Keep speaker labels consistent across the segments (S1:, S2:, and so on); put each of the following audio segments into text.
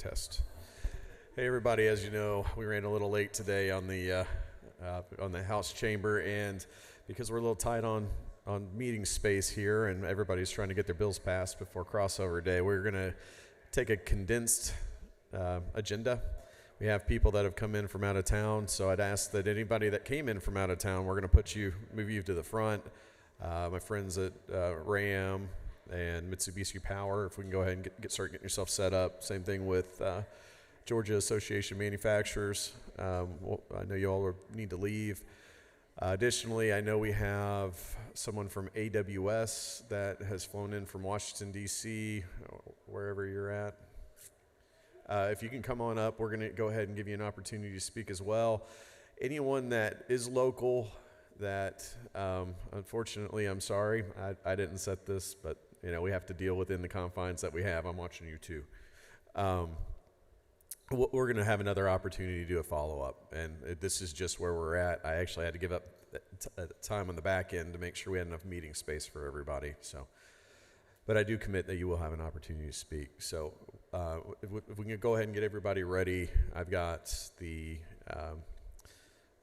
S1: Test. Hey everybody, as you know, we ran a little late today on the House chamber, and because we're a little tight on meeting space here, and everybody's trying to get their bills passed before crossover day, we're gonna take a condensed agenda. We have people that have come in from out of town, so I'd ask that anybody that came in from out of town, we're gonna move you to the front. My friends at RAM and Mitsubishi Power, if we can go ahead and start getting yourself set up. Same thing with Georgia Association of Manufacturers. I know you all need to leave. Additionally, I know we have someone from AWS that has flown in from Washington, D.C., wherever you're at. If you can come on up, we're going to go ahead and give you an opportunity to speak as well. Anyone that is local that, unfortunately, I'm sorry, I didn't set this, but we have to deal within the confines that we have. I'm watching you too. We're going to have another opportunity to do a follow-up, and this is just where we're at. I actually had to give up time on the back end to make sure we had enough meeting space for everybody. So, but I do commit that you will have an opportunity to speak. So if we can go ahead and get everybody ready, I've got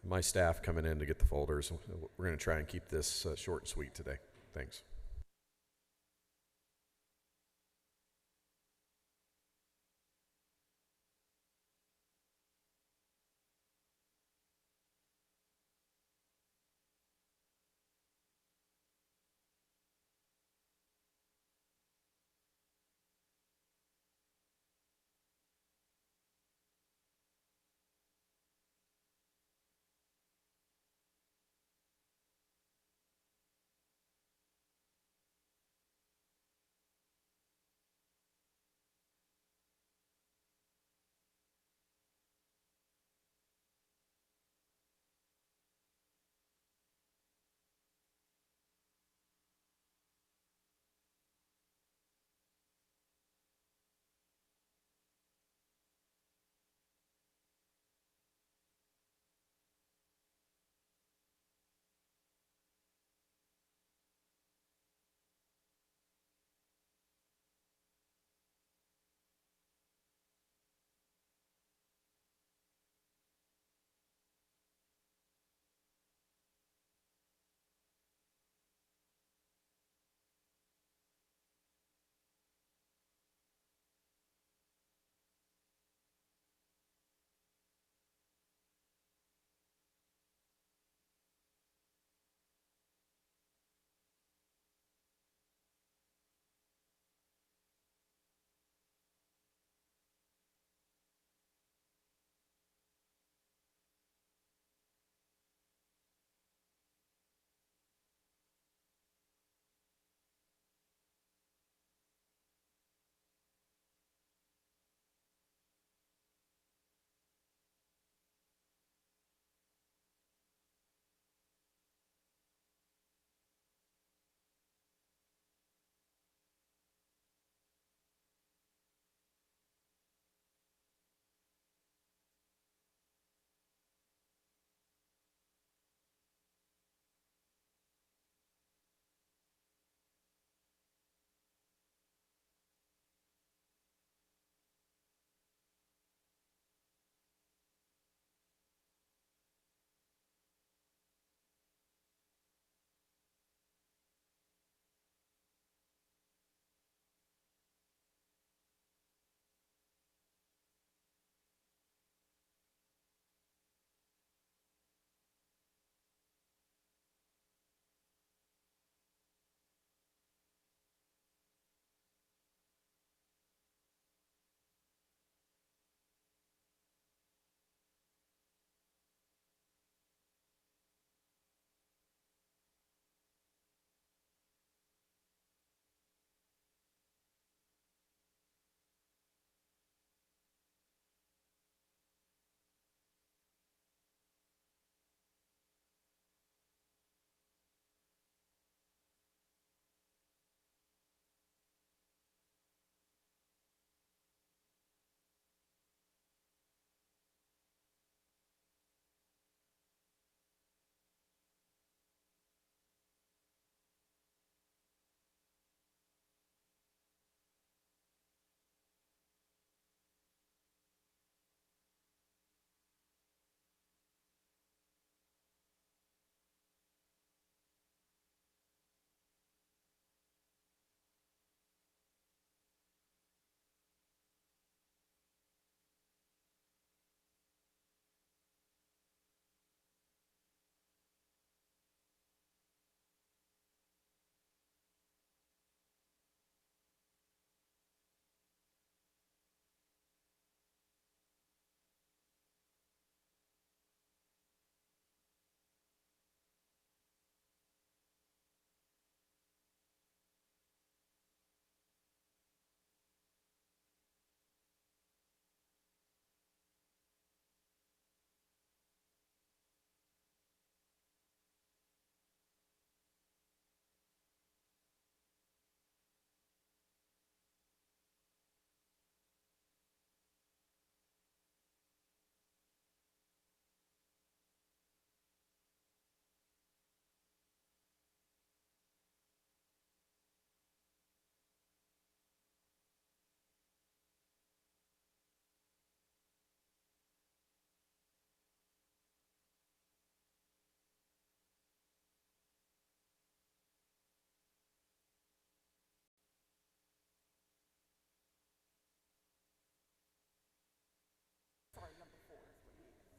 S1: my staff coming in to get the folders. We're going to try and keep this short and sweet today. Thanks.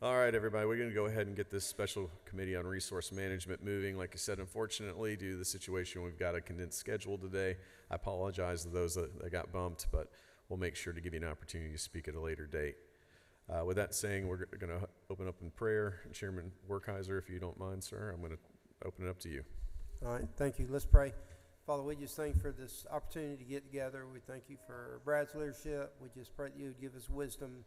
S1: All right, everybody, we're going to go ahead and get this special committee on resource management moving. Like I said, unfortunately, due to the situation, we've got a condensed schedule today. I apologize to those that got bumped, but we'll make sure to give you an opportunity to speak at a later date. With that saying, we're going to open up in prayer. Chairman Werkheiser, if you don't mind, sir, I'm going to open it up to you.
S2: All right, thank you. Let's pray. Father, we just thank you for this opportunity to get together. We thank you for Brad's leadership. We just pray that you would give us wisdom,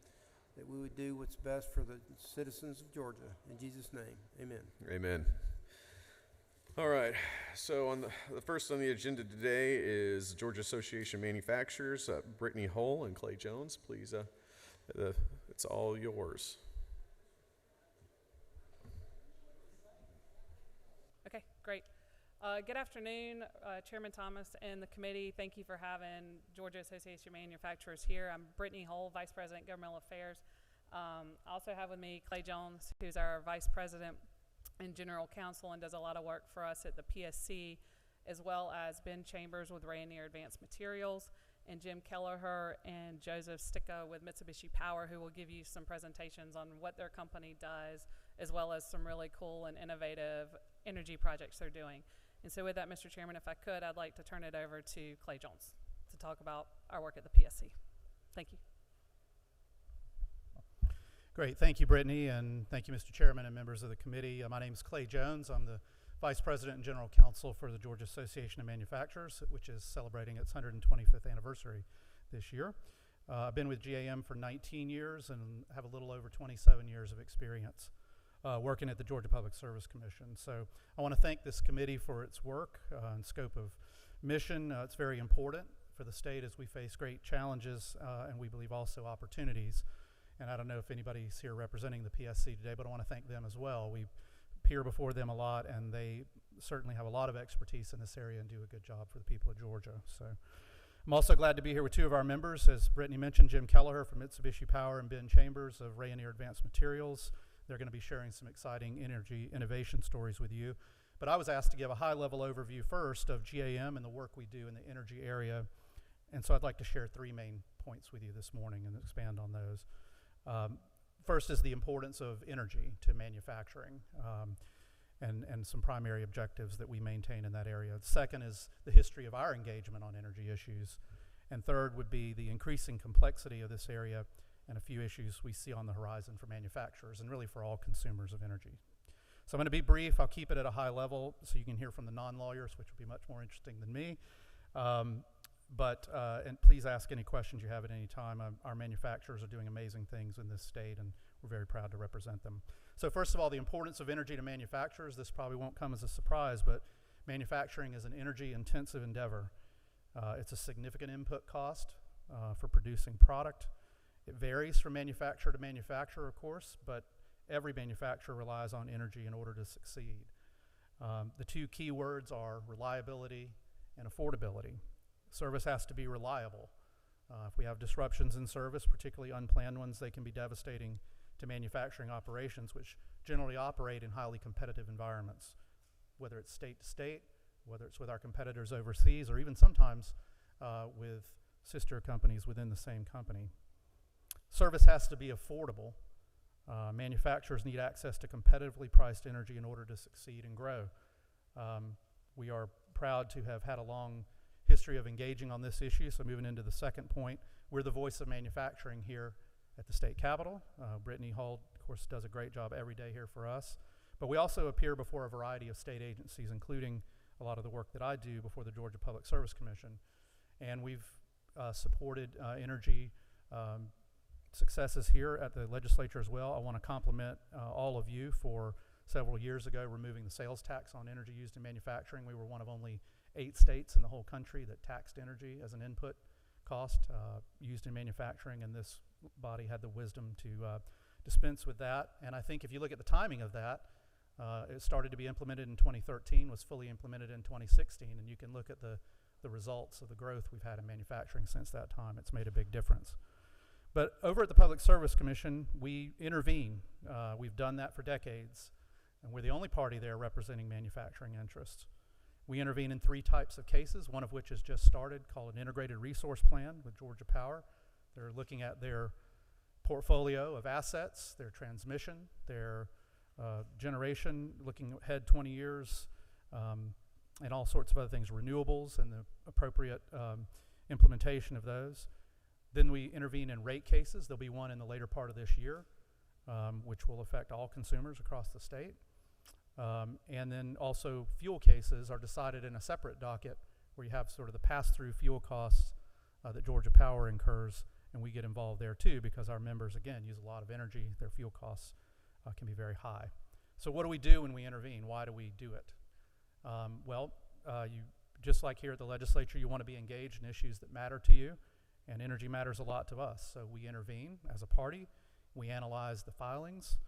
S2: that we would do what's best for the citizens of Georgia. In Jesus' name, amen.
S1: Amen. All right, so on the first on the agenda today is Georgia Association Manufacturers, Brittany Hull and Clay Jones. Please, it's all yours.
S3: Okay, great. Good afternoon, Chairman Thomas and the committee. Thank you for having Georgia Association Manufacturers here. I'm Brittany Hull, Vice President, Governmental Affairs. I also have with me Clay Jones, who's our Vice President and General Counsel and does a lot of work for us at the PSC, as well as Ben Chambers with Rayonier Advanced Materials, and Jim Kelleher and Joseph Sticka with Mitsubishi Power, who will give you some presentations on what their company does, as well as some really cool and innovative energy projects they're doing. And so with that, Mr. Chairman, if I could, I'd like to turn it over to Clay Jones to talk about our work at the PSC. Thank you.
S4: Great. Thank you, Brittany, and thank you, Mr. Chairman and members of the committee. My name is Clay Jones. I'm the Vice President and General Counsel for the Georgia Association of Manufacturers, which is celebrating its 125th anniversary this year. I've been with GAM for 19 years and have a little over 27 years of experience working at the Georgia Public Service Commission. So I want to thank this committee for its work and scope of mission. It's very important for the state as we face great challenges and we believe also opportunities. And I don't know if anybody's here representing the PSC today, but I want to thank them as well. We appear before them a lot, and they certainly have a lot of expertise in this area and do a good job for the people of Georgia. So I'm also glad to be here with two of our members. As Brittany mentioned, Jim Kelleher from Mitsubishi Power and Ben Chambers of Rayonier Advanced Materials. They're going to be sharing some exciting energy innovation stories with you. But I was asked to give a high-level overview first of GAM and the work we do in the energy area. And so I'd like to share three main points with you this morning and expand on those. First is the importance of energy to manufacturing and some primary objectives that we maintain in that area. Second is the history of our engagement on energy issues. And third would be the increasing complexity of this area and a few issues we see on the horizon for manufacturers and really for all consumers of energy. So I'm going to be brief. I'll keep it at a high level so you can hear from the non-lawyers, which will be much more interesting than me. And please ask any questions you have at any time. Our manufacturers are doing amazing things in this state, and we're very proud to represent them. So first of all, the importance of energy to manufacturers. This probably won't come as a surprise, but manufacturing is an energy-intensive endeavor. It's a significant input cost for producing product. It varies from manufacturer to manufacturer, of course, but every manufacturer relies on energy in order to succeed. The two key words are reliability and affordability. Service has to be reliable. If we have disruptions in service, particularly unplanned ones, they can be devastating to manufacturing operations, which generally operate in highly competitive environments, whether it's state to state, whether it's with our competitors overseas, or even sometimes with sister companies within the same company. Service has to be affordable. Manufacturers need access to competitively priced energy in order to succeed and grow. We are proud to have had a long history of engaging on this issue. So moving into the second point, we're the voice of manufacturing here at the state capitol. Brittany Hull, of course, does a great job every day here for us. But we also appear before a variety of state agencies, including a lot of the work that I do before the Georgia Public Service Commission. And we've supported energy successes here at the legislature as well. I want to compliment all of you for several years ago removing the sales tax on energy used in manufacturing. We were one of only 8 states in the whole country that taxed energy as an input cost used in manufacturing, and this body had the wisdom to dispense with that. And I think if you look at the timing of that, it started to be implemented in 2013, was fully implemented in 2016, and you can look at the results of the growth we've had in manufacturing since that time. It's made a big difference. But over at the Public Service Commission, we intervene. We've done that for decades, and we're the only party there representing manufacturing interests. We intervene in 3 types of cases, one of which has just started, called an Integrated Resource Plan with Georgia Power. They're looking at their portfolio of assets, their transmission, their generation, looking ahead 20 years, and all sorts of other things, renewables and the appropriate implementation of those. Then we intervene in rate cases. There'll be one in the later part of this year, which will affect all consumers across the state. And then also fuel cases are decided in a separate docket where you have sort of the pass-through fuel costs that Georgia Power incurs, and we get involved there too because our members, again, use a lot of energy. Their fuel costs can be very high. So what do we do when we intervene? Why do we do it? You just like here at the legislature, you want to be engaged in issues that matter to you, and energy matters a lot to us. So we intervene as a party. We analyze the filings.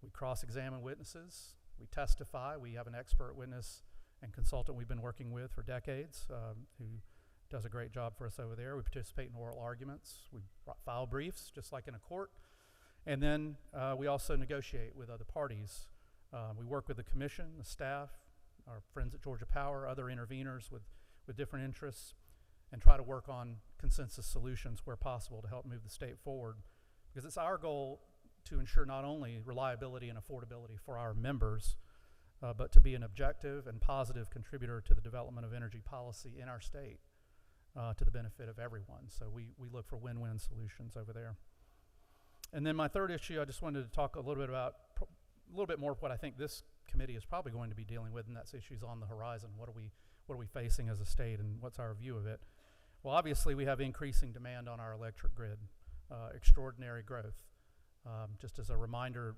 S4: We cross-examine witnesses. We testify. We have an expert witness and consultant we've been working with for decades who does a great job for us over there. We participate in oral arguments. We file briefs, just like in a court. And then we also negotiate with other parties. We work with the commission, the staff, our friends at Georgia Power, other interveners with different interests, and try to work on consensus solutions where possible to help move the state forward. Because it's our goal to ensure not only reliability and affordability for our members, but to be an objective and positive contributor to the development of energy policy in our state to the benefit of everyone. So we look for win-win solutions over there. And then my third issue, I just wanted to talk a little bit about a little bit more of what I think this committee is probably going to be dealing with, and that's issues on the horizon. What are we facing as a state, and what's our view of it? Well, obviously we have increasing demand on our electric grid, extraordinary growth. Just as a reminder,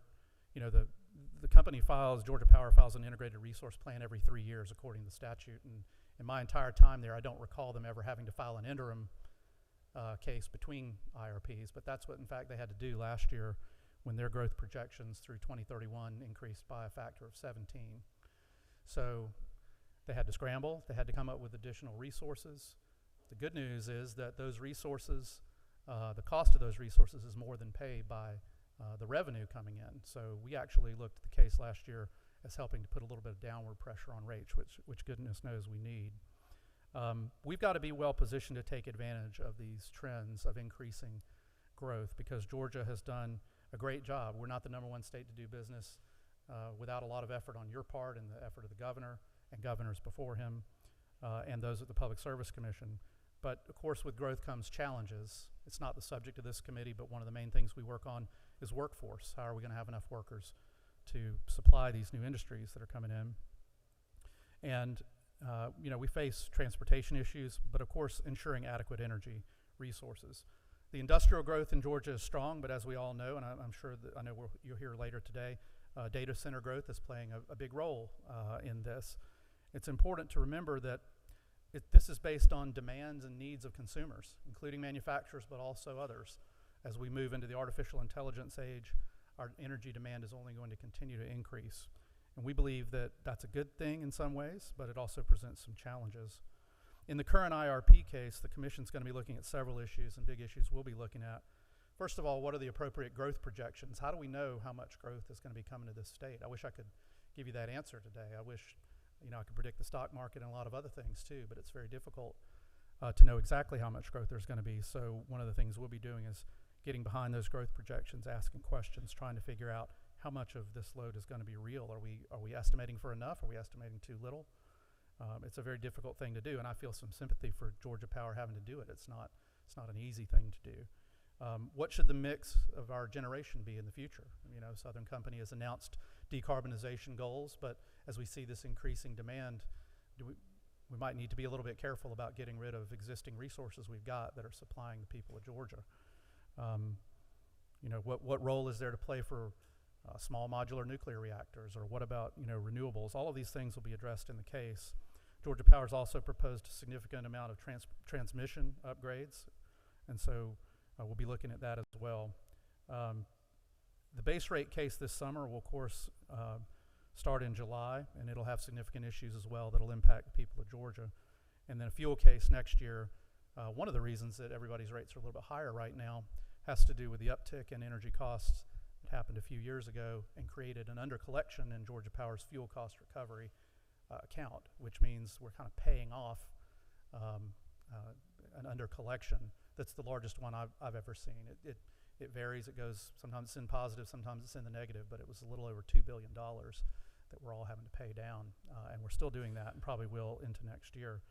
S4: you know, the company Georgia Power files an integrated resource plan every 3 years according to the statute, and in my entire time there, I don't recall them ever having to file an interim case between IRPs, but that's what in fact they had to do last year when their growth projections through 2031 increased by a factor of 17. So they had to scramble, they had to come up with additional resources. The good news is that those resources, the cost of those resources is more than paid by the revenue coming in. So we actually looked at the case last year as helping to put a little bit of downward pressure on rates, which goodness knows we need. We've got to be well positioned to take advantage of these trends of increasing growth because Georgia has done a great job. We're not the #1 state to do business without a lot of effort on your part and the effort of the governor and governors before him and those at the Public Service Commission. But of course with growth comes challenges. It's not the subject of this committee, but one of the main things we work on is workforce. How are we going to have enough workers to supply these new industries that are coming in? And you know, we face transportation issues, but of course ensuring adequate energy resources. The industrial growth in Georgia is strong, but as we all know, and I'm sure that I know you'll hear later today, data center growth is playing a big role in this. It's important to remember that this is based on demands and needs of consumers, including manufacturers, but also others. As we move into the artificial intelligence age, our energy demand is only going to continue to increase. And we believe that that's a good thing in some ways, but it also presents some challenges. In the current IRP case, the Commission's going to be looking at several issues and big issues we'll be looking at. First of all, what are the appropriate growth projections? How do we know how much growth is going to be coming to this state? I wish I could give you that answer today. I wish, you know, I could predict the stock market and a lot of other things too, but it's very difficult to know exactly how much growth there's going to be. So one of the things we'll be doing is getting behind those growth projections, asking questions, trying to figure out how much of this load is going to be real. Are we estimating for enough? Are we estimating too little? It's a very difficult thing to do, and I feel some sympathy for Georgia Power having to do it. It's not an easy thing to do. What should the mix of our generation be in the future? You know, Southern Company has announced decarbonization goals, but as we see this increasing demand, we might need to be a little bit careful about getting rid of existing resources we've got that are supplying the people of Georgia. You know, what role is there to play for small modular nuclear reactors, or what about, you know, renewables? All of these things will be addressed in the case. Georgia Power's also proposed a significant amount of transmission upgrades, and so we'll be looking at that as well. The base rate case this summer will, of course, start in July, and it'll have significant issues as well that'll impact the people of Georgia. And then a fuel case next year. One of the reasons that everybody's rates are a little bit higher right now has to do with the uptick in energy costs that happened a few years ago and created an undercollection in Georgia Power's fuel cost recovery account, which means we're kind of paying off an undercollection that's the largest one I've ever seen. It varies. It goes, sometimes it's in positive, sometimes it's in the negative, but it was a little over $2 billion that we're all having to pay down. And we're still doing that and probably will into next year.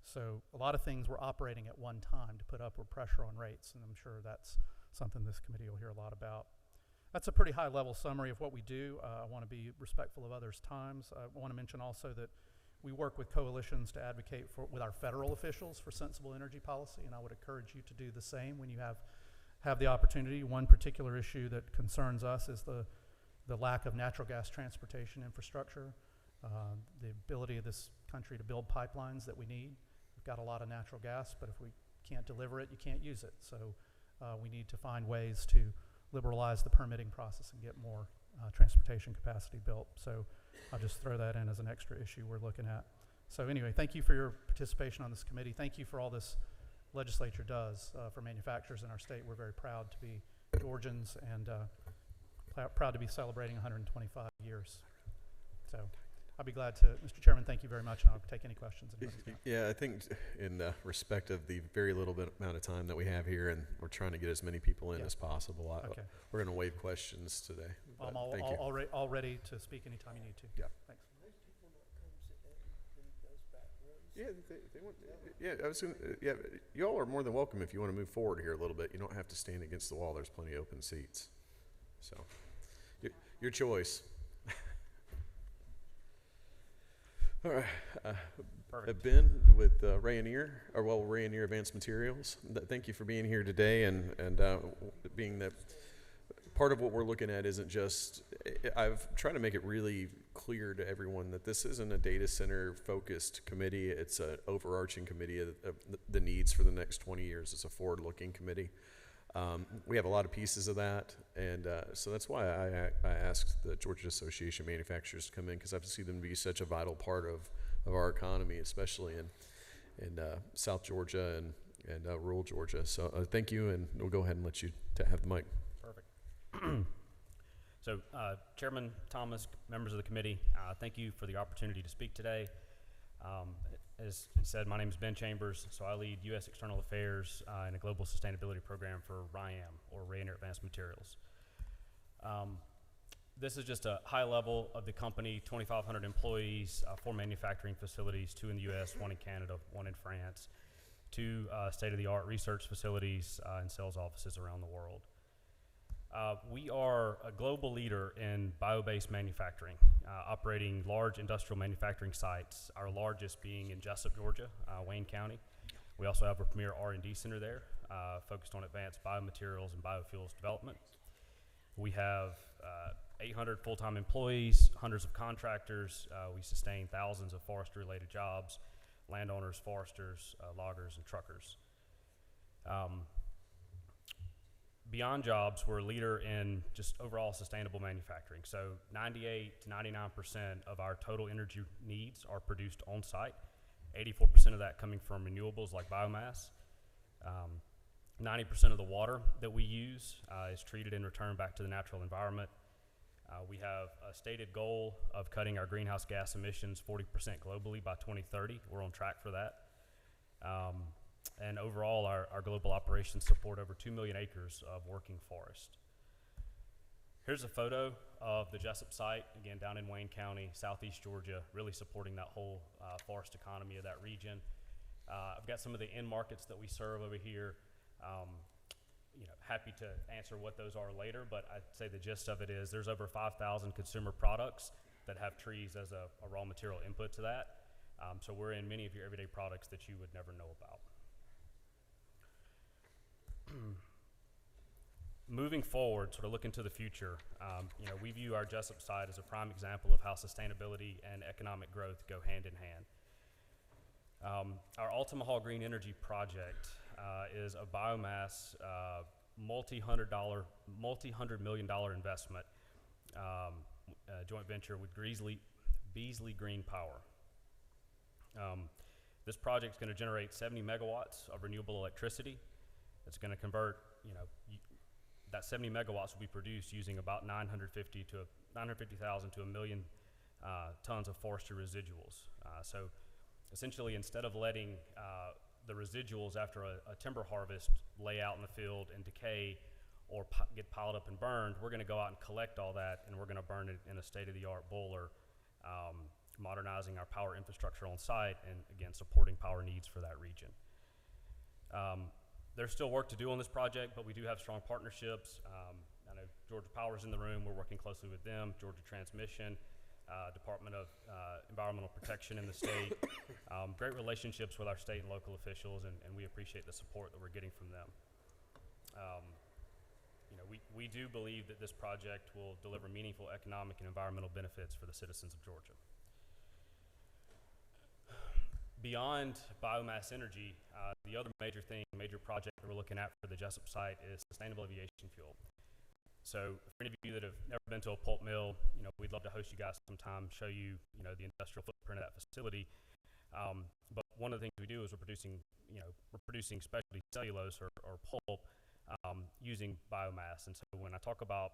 S4: So a lot of things we're operating at one time to put upward pressure on rates, and I'm sure that's something this committee will hear a lot about. That's a pretty high-level summary of what we do. I want to be respectful of others' times. I want to mention also that we work with coalitions to advocate with our federal officials for sensible energy policy, and I would encourage you to do the same when you have the opportunity. One particular issue that concerns us is the lack of natural gas transportation infrastructure, the ability of this country to build pipelines that we need. We've got a lot of natural gas, but if we can't deliver it, you can't use it. So we need to find ways to liberalize the permitting process and get more transportation capacity built. So I'll just throw that in as an extra issue we're looking at. So anyway, thank you for your participation on this committee. Thank you for all this legislature does for manufacturers in our state. We're very proud to be Georgians and proud to be celebrating 125 years. So I'll be glad to, Mr. Chairman, thank you very much, and I'll take any questions.
S1: Yeah, I think in respect of the very little bit amount of time that we have here, and we're trying to get as many people in as possible,
S4: Okay.
S1: we're going to waive questions today.
S4: I'm
S1: Thank you.
S4: all ready to speak anytime you need to.
S1: Yeah.
S4: Thanks.
S1: Yeah, they want, yeah, I was gonna, yeah, you all are more than welcome if you want to move forward here a little bit. You don't have to stand against the wall. There's plenty of open seats. So, your choice. All right, Ben with Rayonier Advanced Materials. Thank you for being here today and being that part of what we're looking at isn't just, I've tried to make it really clear to everyone that this isn't a data center focused committee. It's an overarching committee of the needs for the next 20 years. It's a forward looking committee. We have a lot of pieces of that, and so that's why I asked the Georgia Association of Manufacturers to come in, because I see them be such a vital part of our economy, especially in South Georgia and rural Georgia. So thank you, and we'll go ahead and let you have the mic.
S5: Perfect. So Chairman Thomas, members of the committee, thank you for the opportunity to speak today. As he said, my name is Ben Chambers, so I lead U.S. External Affairs and a global sustainability program for RYAM, or Rayonier Advanced Materials. This is just a high level of the company, 2,500 employees, 4 manufacturing facilities, 2 in the U.S., 1 in Canada, 1 in France, 2 state-of-the-art research facilities and sales offices around the world. We are a global leader in bio-based manufacturing, operating large industrial manufacturing sites, our largest being in Jessup, Georgia, Wayne County. We also have a premier R&D center there, focused on advanced biomaterials and biofuels development. We have 800 full-time employees, hundreds of contractors. We sustain thousands of forestry-related jobs, landowners, foresters, loggers, and truckers. Beyond jobs, we're a leader in just overall sustainable manufacturing. So 98 to 99% of our total energy needs are produced on site, 84% of that coming from renewables like biomass. 90% of the water that we use is treated and returned back to the natural environment. We have a stated goal of cutting our greenhouse gas emissions 40% globally by 2030. We're on track for that. And overall, our global operations support over 2 million acres of working forest. Here's a photo of the Jessup site, again, down in Wayne County, southeast Georgia, really supporting that whole forest economy of that region. I've got some of the end markets that we serve over here. Happy to answer what those are later, but I'd say the gist of it is there's over 5,000 consumer products that have trees as a raw material input to that. So we're in many of your everyday products that you would never know about. Moving forward, sort of looking to the future, we view our Jessup site as a prime example of how sustainability and economic growth go hand in hand. Our Ultima Hall Green Energy Project is a biomass multi-hundred million dollar investment, joint venture with Beasley Green Power. This project is going to generate 70 megawatts of renewable electricity. It's going to convert, that 70 megawatts will be produced using about 950,000 to 1 million tons of forestry residuals. So essentially, instead of letting the residuals after a timber harvest lay out in the field and decay or get piled up and burned, we're going to go out and collect all that, and we're going to burn it in a state-of-the-art boiler, modernizing our power infrastructure on site, and again, supporting power needs for that region. There's still work to do on this project, but we do have strong partnerships. I know Georgia Power is in the room. We're working closely with them, Georgia Transmission, Department of Environmental Protection in the state. Great relationships with our state and local officials, and we appreciate the support that we're getting from them. We do believe that this project will deliver meaningful economic and environmental benefits for the citizens of Georgia. Beyond biomass energy, the other major project that we're looking at for the Jessup site is sustainable aviation fuel. So for any of you that have never been to a pulp mill, we'd love to host you guys sometime, show you, the industrial footprint of that facility. But one of the things we do is we're producing specialty cellulose or pulp using biomass. And so when I talk about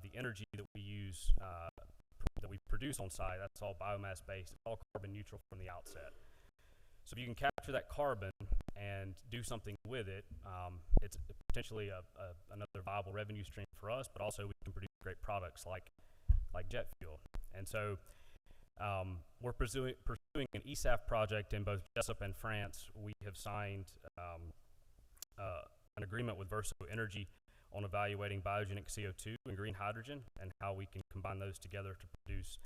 S5: the energy that we use, that we produce on site, that's all biomass based, it's all carbon neutral from the outset. So if you can capture that carbon and do something with it, it's potentially another viable revenue stream for us, but also we can produce great products like jet fuel. And so we're pursuing an ESAF project in both Jessup and France. We have signed an agreement with Verso Energy on evaluating biogenic CO2 and green hydrogen and how we can combine those together to produce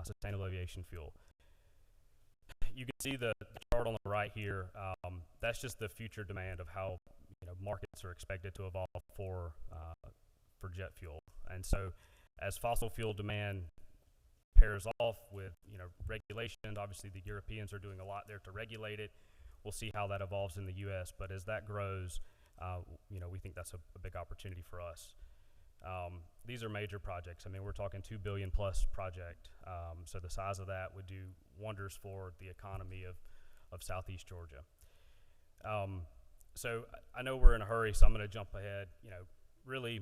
S5: sustainable aviation fuel. You can see the chart on the right here. That's just the future demand of how markets are expected to evolve for jet fuel. And so as fossil fuel demand pairs off with regulations, obviously the Europeans are doing a lot there to regulate it. We'll see how that evolves in the U.S. But as that grows, we think that's a big opportunity for us. These are major projects. I mean, we're talking $2 billion plus project. So the size of that would do wonders for the economy of Southeast Georgia. So I know we're in a hurry, so I'm going to jump ahead. Really,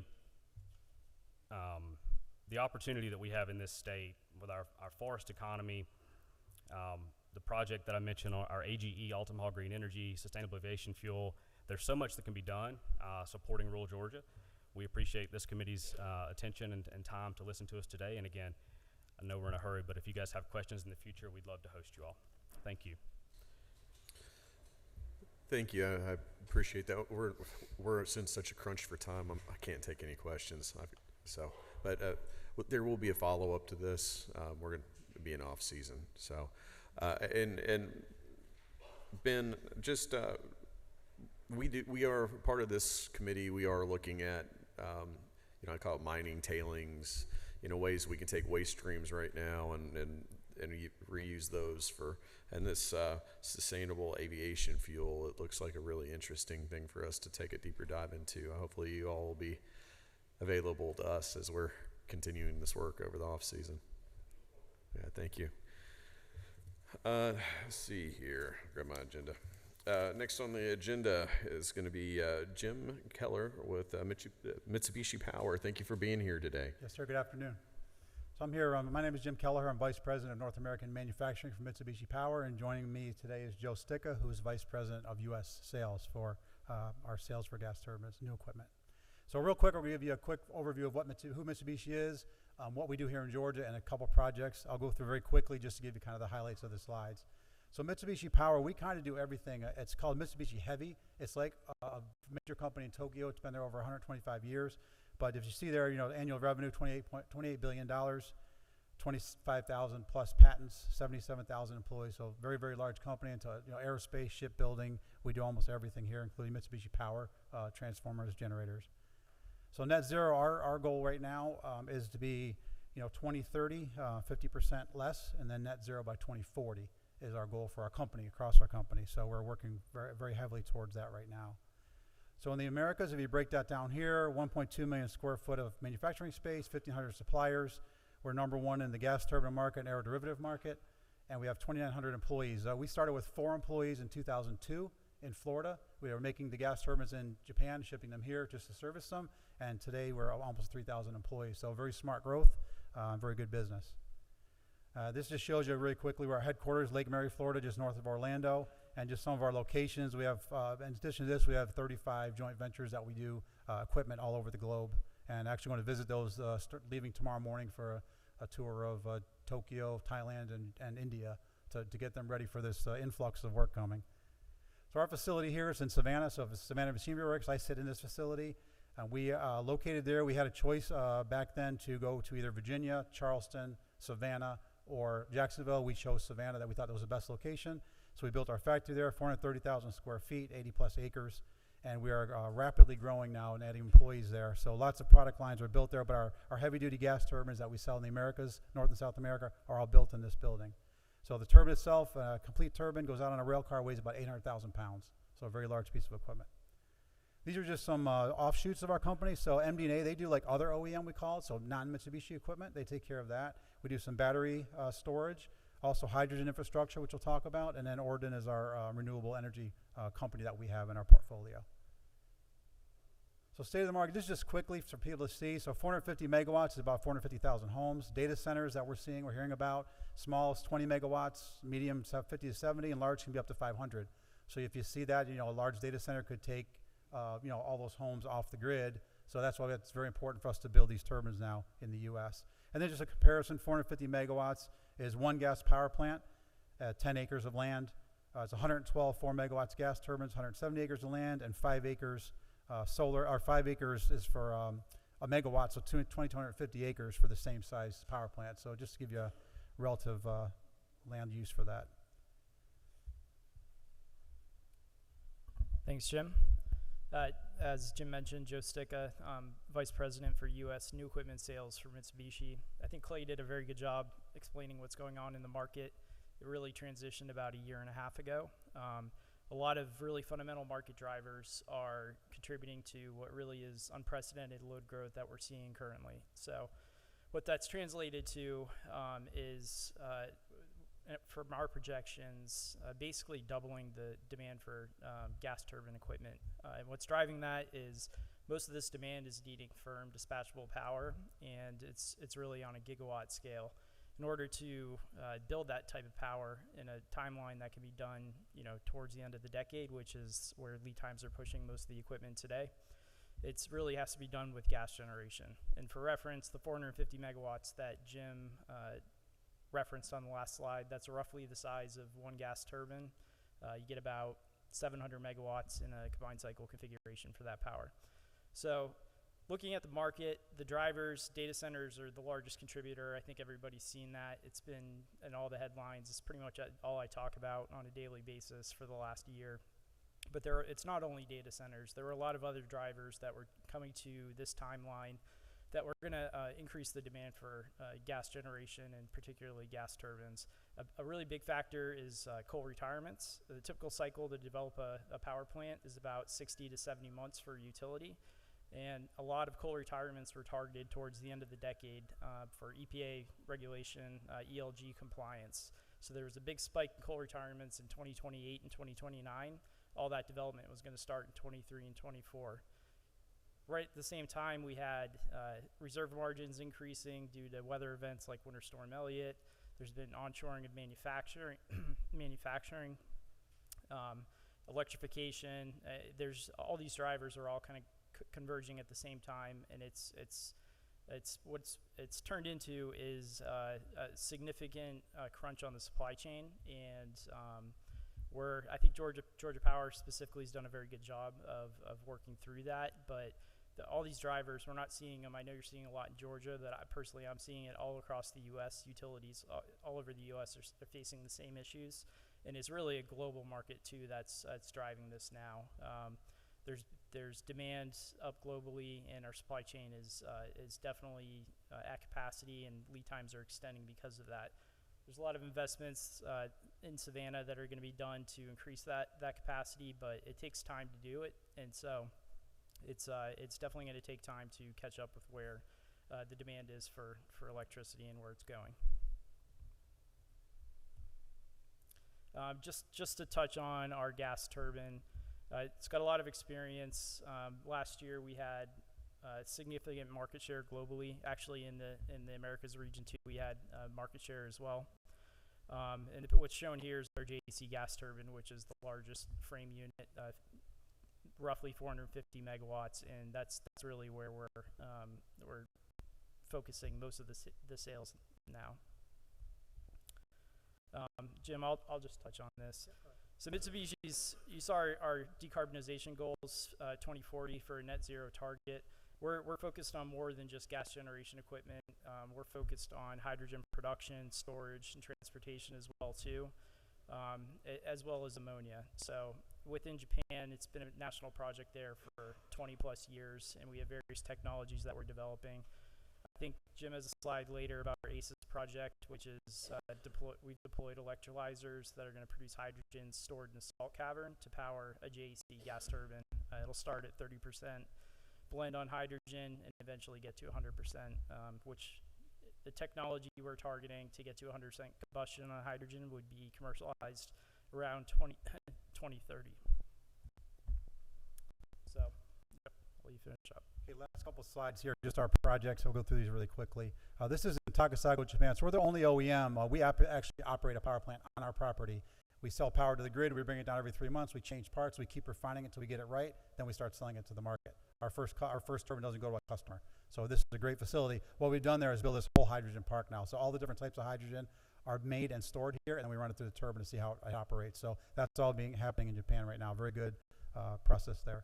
S5: the opportunity that we have in this state with our forest economy, the project that I mentioned, our AGE, Altamont Green Energy, Sustainable Aviation Fuel, there's so much that can be done supporting rural Georgia. We appreciate this committee's attention and time to listen to us today. And again, I know we're in a hurry, but if you guys have questions in the future, we'd love to host you all. Thank you.
S1: Thank you. I appreciate that. We're in such a crunch for time. I can't take any questions. But there will be a follow up to this. We're going to be in off season. So, and Ben, just we are part of this committee. We are looking at I call it mining tailings. Ways we can take waste streams right now and reuse those and this sustainable aviation fuel. It looks like a really interesting thing for us to take a deeper dive into. Hopefully you all will be available to us as we're continuing this work over the off season. Yeah, thank you. Let's see here, grab my agenda. Next on the agenda is going to be Jim Keller with Mitsubishi Power. Thank you for being here today.
S6: Yes, sir. Good afternoon. So I'm here. My name is Jim Keller. I'm Vice President of North American Manufacturing for Mitsubishi Power, and joining me today is Joe Sticka, who is Vice President of U.S. Sales for our sales for gas turbines, new equipment. So real quick, we're going to give you a quick overview of who Mitsubishi is, what we do here in Georgia, and a couple projects. I'll go through very quickly just to give you kind of the highlights of the slides. So Mitsubishi Power, we kind of do everything. It's called Mitsubishi Heavy. It's like a major company in Tokyo. It's been there over 125 years. But if you see there, annual revenue, $28 billion, 25,000 plus patents, 77,000 employees. So very, very large company into aerospace, shipbuilding. We do almost everything here, including Mitsubishi Power, transformers, generators. So net zero, our goal right now is to be 2030, 50% less, and then net zero by 2040. Is our goal for our company, across our company. So we're working very, very heavily towards that right now. So in the Americas, if you break that down here, 1.2 million square foot of manufacturing space, 1,500 suppliers. We're number one in the gas turbine market and aeroderivative market, and we have 2,900 employees. We started with 4 employees in 2002 in Florida. We were making the gas turbines in Japan, shipping them here just to service them, and today we're almost 3,000 employees. So very smart growth, very good business. This just shows you really quickly where our headquarters, Lake Mary, Florida, just north of Orlando, and just some of our locations. We have, in addition to this, we have 35 joint ventures that we do equipment all over the globe. And actually going to visit those, leaving tomorrow morning for a tour of Tokyo, Thailand, and India to get them ready for this influx of work coming. So our facility here is in Savannah, so it's Savannah Machinery Works. I sit in this facility. We located there. We had a choice back then to go to either Virginia, Charleston, Savannah, or Jacksonville. We chose Savannah. That we thought was the best location. So we built our factory there, 430,000 square feet, 80 plus acres. And we are rapidly growing now and adding employees there. So lots of product lines are built there, but our heavy-duty gas turbines that we sell in the Americas, North and South America, are all built in this building. So the turbine itself, complete turbine, goes out on a rail car, weighs about 800,000 pounds. So a very large piece of equipment. These are just some offshoots of our company. So MD&A, they do like other OEM, we call it, so non-Mitsubishi equipment. They take care of that. We do some battery storage, also hydrogen infrastructure, which we'll talk about, and then Orden is our renewable energy company that we have in our portfolio. So state of the market, this is just quickly for people to see. So 450 megawatts is about 450,000 homes. Data centers that we're hearing about, small is 20 megawatts, medium 50 to 70, and large can be up to 500. So if you see that, a large data center could take, all those homes off the grid. So that's why it's very important for us to build these turbines now in the U.S. And then just a comparison, 450 megawatts is one gas power plant at 10 acres of land. It's 112 4 megawatts gas turbines, 170 acres of land, and 5 acres solar. Our 5 acres is for a megawatt, so 2,250 acres for the same size power plant. So just to give you a relative land use for that.
S7: Thanks, Jim. As Jim mentioned, Joe Sticka, Vice President for U.S. New Equipment Sales for Mitsubishi. I think Clay did a very good job explaining what's going on in the market. It really transitioned about a year and a half ago. A lot of really fundamental market drivers are contributing to what really is unprecedented load growth that we're seeing currently. So what that's translated to is, from our projections, basically doubling the demand for gas turbine equipment. And what's driving that is most of this demand is needing firm dispatchable power, and it's really on a gigawatt scale. In order to build that type of power in a timeline that can be done, towards the end of the decade, which is where lead times are pushing most of the equipment today, it really has to be done with gas generation. And for reference, the 450 megawatts that Jim referenced on the last slide, that's roughly the size of one gas turbine. You get about 700 megawatts in a combined cycle configuration for that power. So looking at the market, the drivers, data centers are the largest contributor. I think everybody's seen that. It's been in all the headlines. It's pretty much all I talk about on a daily basis for the last year. But it's not only data centers. There were a lot of other drivers that were coming to this timeline that we're going to increase the demand for gas generation and particularly gas turbines. A really big factor is coal retirements. The typical cycle to develop a power plant is about 60 to 70 months for utility. And a lot of coal retirements were targeted towards the end of the decade for EPA regulation, ELG compliance. So there was a big spike in coal retirements in 2028 and 2029. All that development was going to start in 23 and 24. Right at the same time, we had reserve margins increasing due to weather events like Winter Storm Elliott. There's been onshoring of manufacturing, electrification. There's all these drivers are all kind of converging at the same time, and it's what's it's turned into is a significant crunch on the supply chain, and I think Georgia Power specifically has done a very good job of working through that, but all these drivers, we're not seeing them. I know you're seeing a lot in Georgia. That I'm seeing it all across the U.S. Utilities all over the U.S. are facing the same issues, and it's really a global market too that's driving this now. There's demand up globally, and our supply chain is definitely at capacity, and lead times are extending because of that. There's a lot of investments in Savannah that are going to be done to increase that capacity, but it takes time to do it, and so it's definitely going to take time to catch up with where the demand is for electricity and where it's going. Just to touch on our gas turbine, it's got a lot of experience. Last year we had significant market share globally. Actually, in the Americas region too, we had market share as well. And what's shown here is our JDC gas turbine, which is the largest frame unit, roughly 450 megawatts, and that's really where we're focusing most of the sales now. Jim, I'll just touch on this. So Mitsubishi's, you saw our decarbonization goals, 2040 for a net zero target. We're focused on more than just gas generation equipment. We're focused on hydrogen production, storage, and transportation as well too, as well as ammonia. So within Japan, it's been a national project there for 20 plus years, and we have various technologies that we're developing. I think Jim has a slide later about our ACES project, which is we've deployed electrolyzers that are going to produce hydrogen stored in a salt cavern to power a JEC gas turbine. It'll start at 30%, blend on hydrogen, and eventually get to 100%, which the technology we're targeting to get to 100% combustion on hydrogen would be commercialized around 2030. So, yep, I'll let you finish up.
S6: Okay, last couple slides here, just our projects. We'll go through these really quickly. This is in Takasago, Japan. So we're the only OEM. We actually operate a power plant on our property. We sell power to the grid. We bring it down every 3 months. We change parts. We keep refining it until we get it right. Then we start selling it to the market. Our first turbine doesn't go to a customer. So this is a great facility. What we've done there is build this whole hydrogen park now. So all the different types of hydrogen are made and stored here, and then we run it through the turbine to see how it operates. So that's all happening in Japan right now. Very good process there.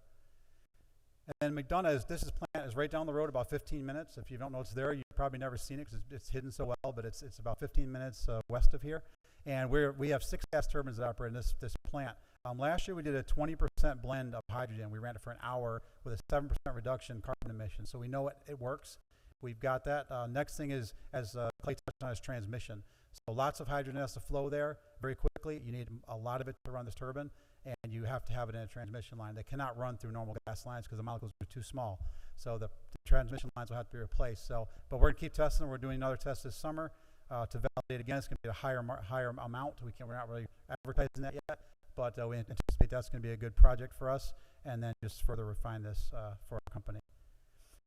S6: And then McDonough, this plant is right down the road, about 15 minutes. If you don't know it's there, you've probably never seen it because it's hidden so well, but it's about 15 minutes west of here. And we have 6 gas turbines that operate in this plant. Last year we did a 20% blend of hydrogen. We ran it for an hour with a 7% reduction in carbon emissions. So we know it works. We've got that. Next thing is, as Clay touched on, is transmission. So lots of hydrogen has to flow there very quickly. You need a lot of it to run this turbine, and you have to have it in a transmission line. They cannot run through normal gas lines because the molecules are too small. So the transmission lines will have to be replaced. So, but we're going to keep testing. We're doing another test this summer to validate again. It's going to be a higher amount. We're not really advertising that yet, but we anticipate that's going to be a good project for us, and then just further refine this for our company.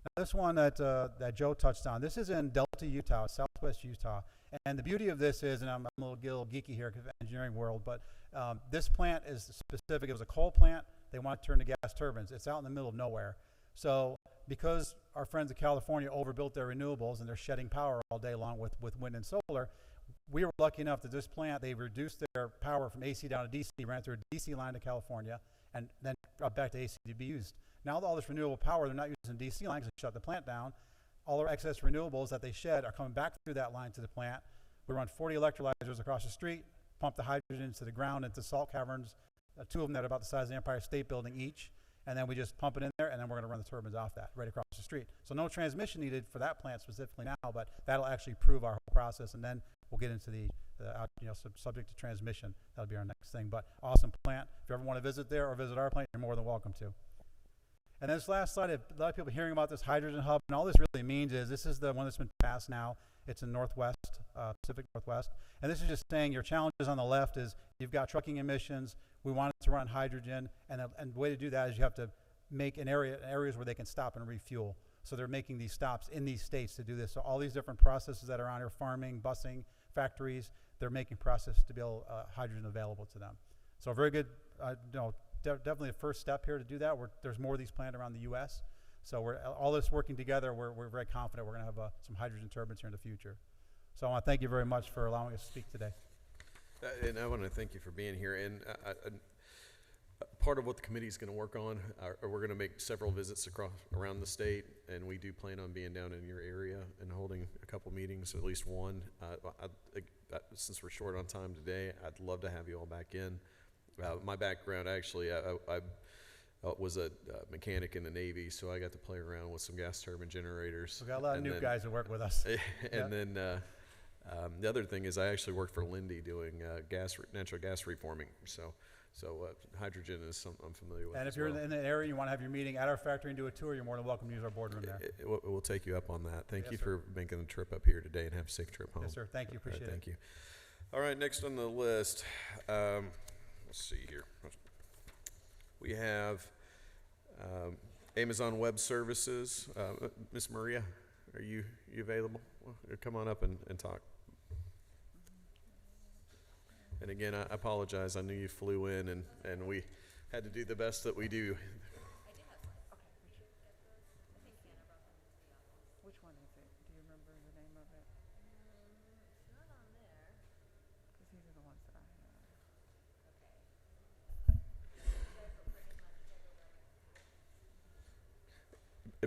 S6: Now, this one that Joe touched on, this is in Delta, Utah, southwest Utah. And the beauty of this is, and I'm a little geeky here because of the engineering world, but this plant is specific. It was a coal plant. They want to turn to gas turbines. It's out in the middle of nowhere. So because our friends in California overbuilt their renewables and they're shedding power all day long with wind and solar, we were lucky enough that this plant, they reduced their power from AC down to DC, ran through a DC line to California, and then back to AC to be used. Now all this renewable power, they're not using DC lines to shut the plant down. All our excess renewables that they shed are coming back through that line to the plant. We run 40 electrolyzers across the street, pump the hydrogen into the ground, into salt caverns, 2 of them that are about the size of the Empire State Building each, and then we just pump it in there, and then we're going to run the turbines off that right across the street. So no transmission needed for that plant specifically now, but that'll actually prove our whole process, and then we'll get into the subject to transmission. That'll be our next thing. But awesome plant. If you ever want to visit there or visit our plant, you're more than welcome to. And this last slide, a lot of people hearing about this hydrogen hub, and all this really means is this is the one that's been passed now. It's in Pacific Northwest. And this is just saying your challenges on the left is you've got trucking emissions. We want it to run hydrogen. And the way to do that is you have to make areas where they can stop and refuel. So they're making these stops in these states to do this. So all these different processes that are on here, farming, busing, factories, they're making processes to be able hydrogen available to them. So very good, definitely a first step here to do that. There's more of these planned around the U.S. So all this working together, we're very confident we're going to have some hydrogen turbines here in the future. So I want to thank you very much for allowing us to speak today.
S1: And I want to thank you for being here. And part of what the committee is going to work on, we're going to make several visits around the state, and we do plan on being down in your area and holding a couple meetings, at least one. Since we're short on time today, I'd love to have you all back in. My background, actually, I was a mechanic in the Navy, so I got to play around with some gas turbine generators.
S6: We've got a lot of new guys who work with us.
S1: And then the other thing is I actually worked for Linde doing natural gas reforming. So hydrogen is something I'm familiar with.
S6: And if you're in the area and you want to have your meeting at our factory and do a tour, you're more than welcome to use our boardroom there.
S1: We'll take you up on that. Thank you for making the trip up here today, and have a safe trip home.
S6: Yes, sir. Thank you. Appreciate it.
S1: Thank you. All right, next on the list, let's see here. We have Amazon Web Services. Miss Maria, are you available? Well, come on up and talk. And again, I apologize. I knew you flew in, and we had to do the best that we do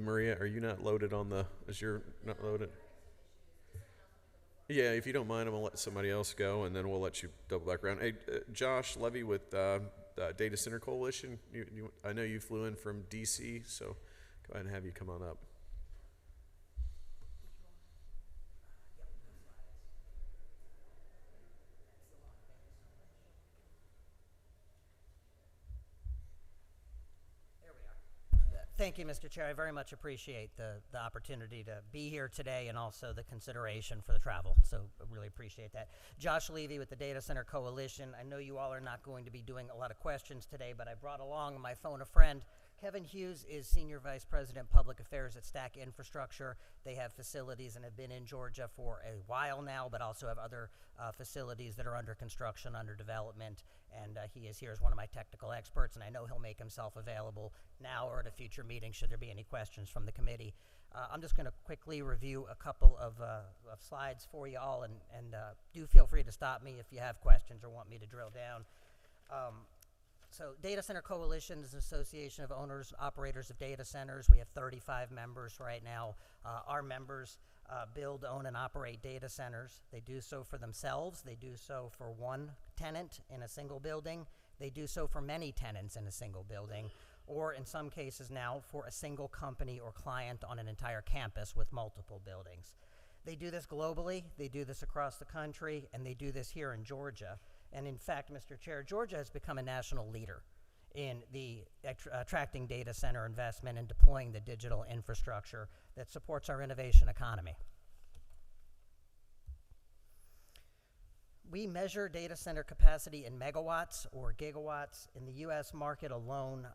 S1: And Maria, are you not loaded on the, is your not loaded? Yeah, if you don't mind, I'm gonna let somebody else go, and then we'll let you double back around. Hey, Josh Levy with Data Center Coalition. I know you flew in from DC, so go ahead and have you come on up.
S8: Thank you, Mr. Chair. I very much appreciate the opportunity to be here today and also the consideration for the travel. So I really appreciate that. Josh Levy with the Data Center Coalition. I know you all are not going to be doing a lot of questions today, but I brought along on my phone a friend. Kevin Hughes is Senior Vice President Public Affairs at Stack Infrastructure. They have facilities and have been in Georgia for a while now, but also have other facilities that are under construction, under development, and he is here as one of my technical experts, and I know he'll make himself available now or at a future meeting should there be any questions from the committee. I'm just going to quickly review a couple of slides for you all, and do feel free to stop me if you have questions or want me to drill down. So Data Center Coalition is an association of owners, operators of data centers. We have 35 members right now. Our members build, own, and operate data centers. They do so for themselves. They do so for one tenant in a single building. They do so for many tenants in a single building, or in some cases now for a single company or client on an entire campus with multiple buildings. They do this globally. They do this across the country, and they do this here in Georgia. And in fact, Mr. Chair, Georgia has become a national leader in the attracting data center investment and deploying the digital infrastructure that supports our innovation economy. We measure data center capacity in megawatts or gigawatts. In the US market alone,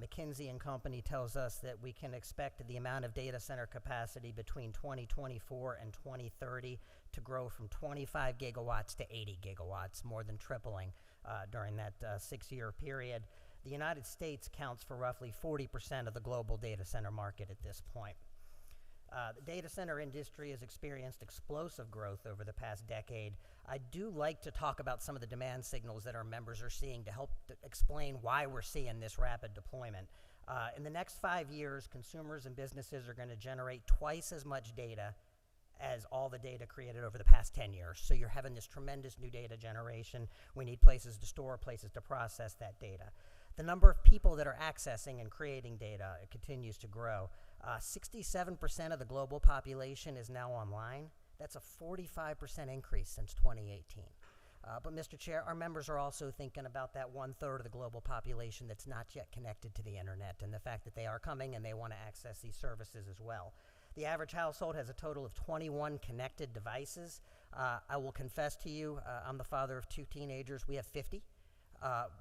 S8: McKinsey & Company tells us that we can expect the amount of data center capacity between 2024 and 2030 to grow from 25 gigawatts to 80 gigawatts, more than tripling during that 6-year period. The United States counts for roughly 40% of the global data center market at this point. The data center industry has experienced explosive growth over the past decade. I do like to talk about some of the demand signals that our members are seeing to help explain why we're seeing this rapid deployment. In the next 5 years, consumers and businesses are going to generate twice as much data as all the data created over the past 10 years. So you're having this tremendous new data generation. We need places to store, places to process that data. The number of people that are accessing and creating data continues to grow. 67% of the global population is now online. That's a 45% increase since 2018. But Mr. Chair, our members are also thinking about that 1/3 of the global population that's not yet connected to the internet, and the fact that they are coming and they want to access these services as well. The average household has a total of 21 connected devices. I will confess to you, I'm the father of 2 teenagers. We have 50.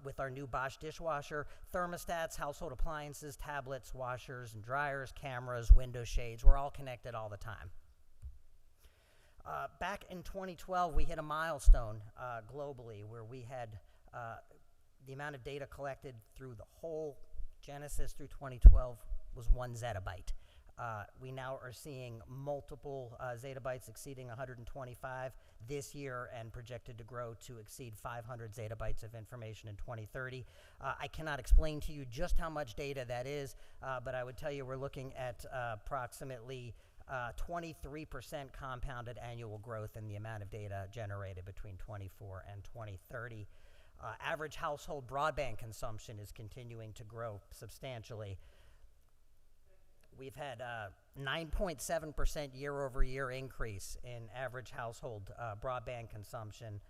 S8: With our new Bosch dishwasher, thermostats, household appliances, tablets, washers and dryers, cameras, window shades, we're all connected all the time. Back in 2012, we hit a milestone globally where we had the amount of data collected through the whole Genesis through 2012 was 1 zettabyte. We now are seeing multiple zettabytes exceeding 125 this year and projected to grow to exceed 500 zettabytes of information in 2030. I cannot explain to you just how much data that is, but I would tell you we're looking at approximately 23% compounded annual growth in the amount of data generated between 24 and 2030. Average household broadband consumption is continuing to grow substantially. We've had a 9.7% year-over-year increase in average household broadband consumption,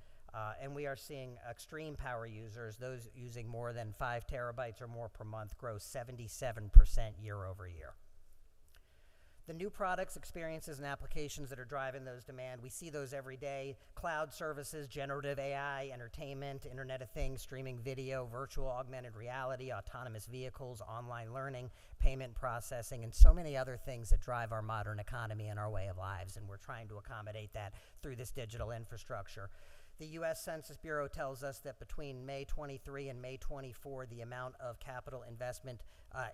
S8: and we are seeing extreme power users, those using more than 5 terabytes or more per month, grow 77% year-over-year. The new products, experiences, and applications that are driving those demand, we see those every day. Cloud services, generative AI, entertainment, Internet of Things, streaming video, virtual augmented reality, autonomous vehicles, online learning, payment processing, and so many other things that drive our modern economy and our way of lives, and we're trying to accommodate that through this digital infrastructure. The U.S. Census Bureau tells us that between May 23 and May 24, the amount of capital investment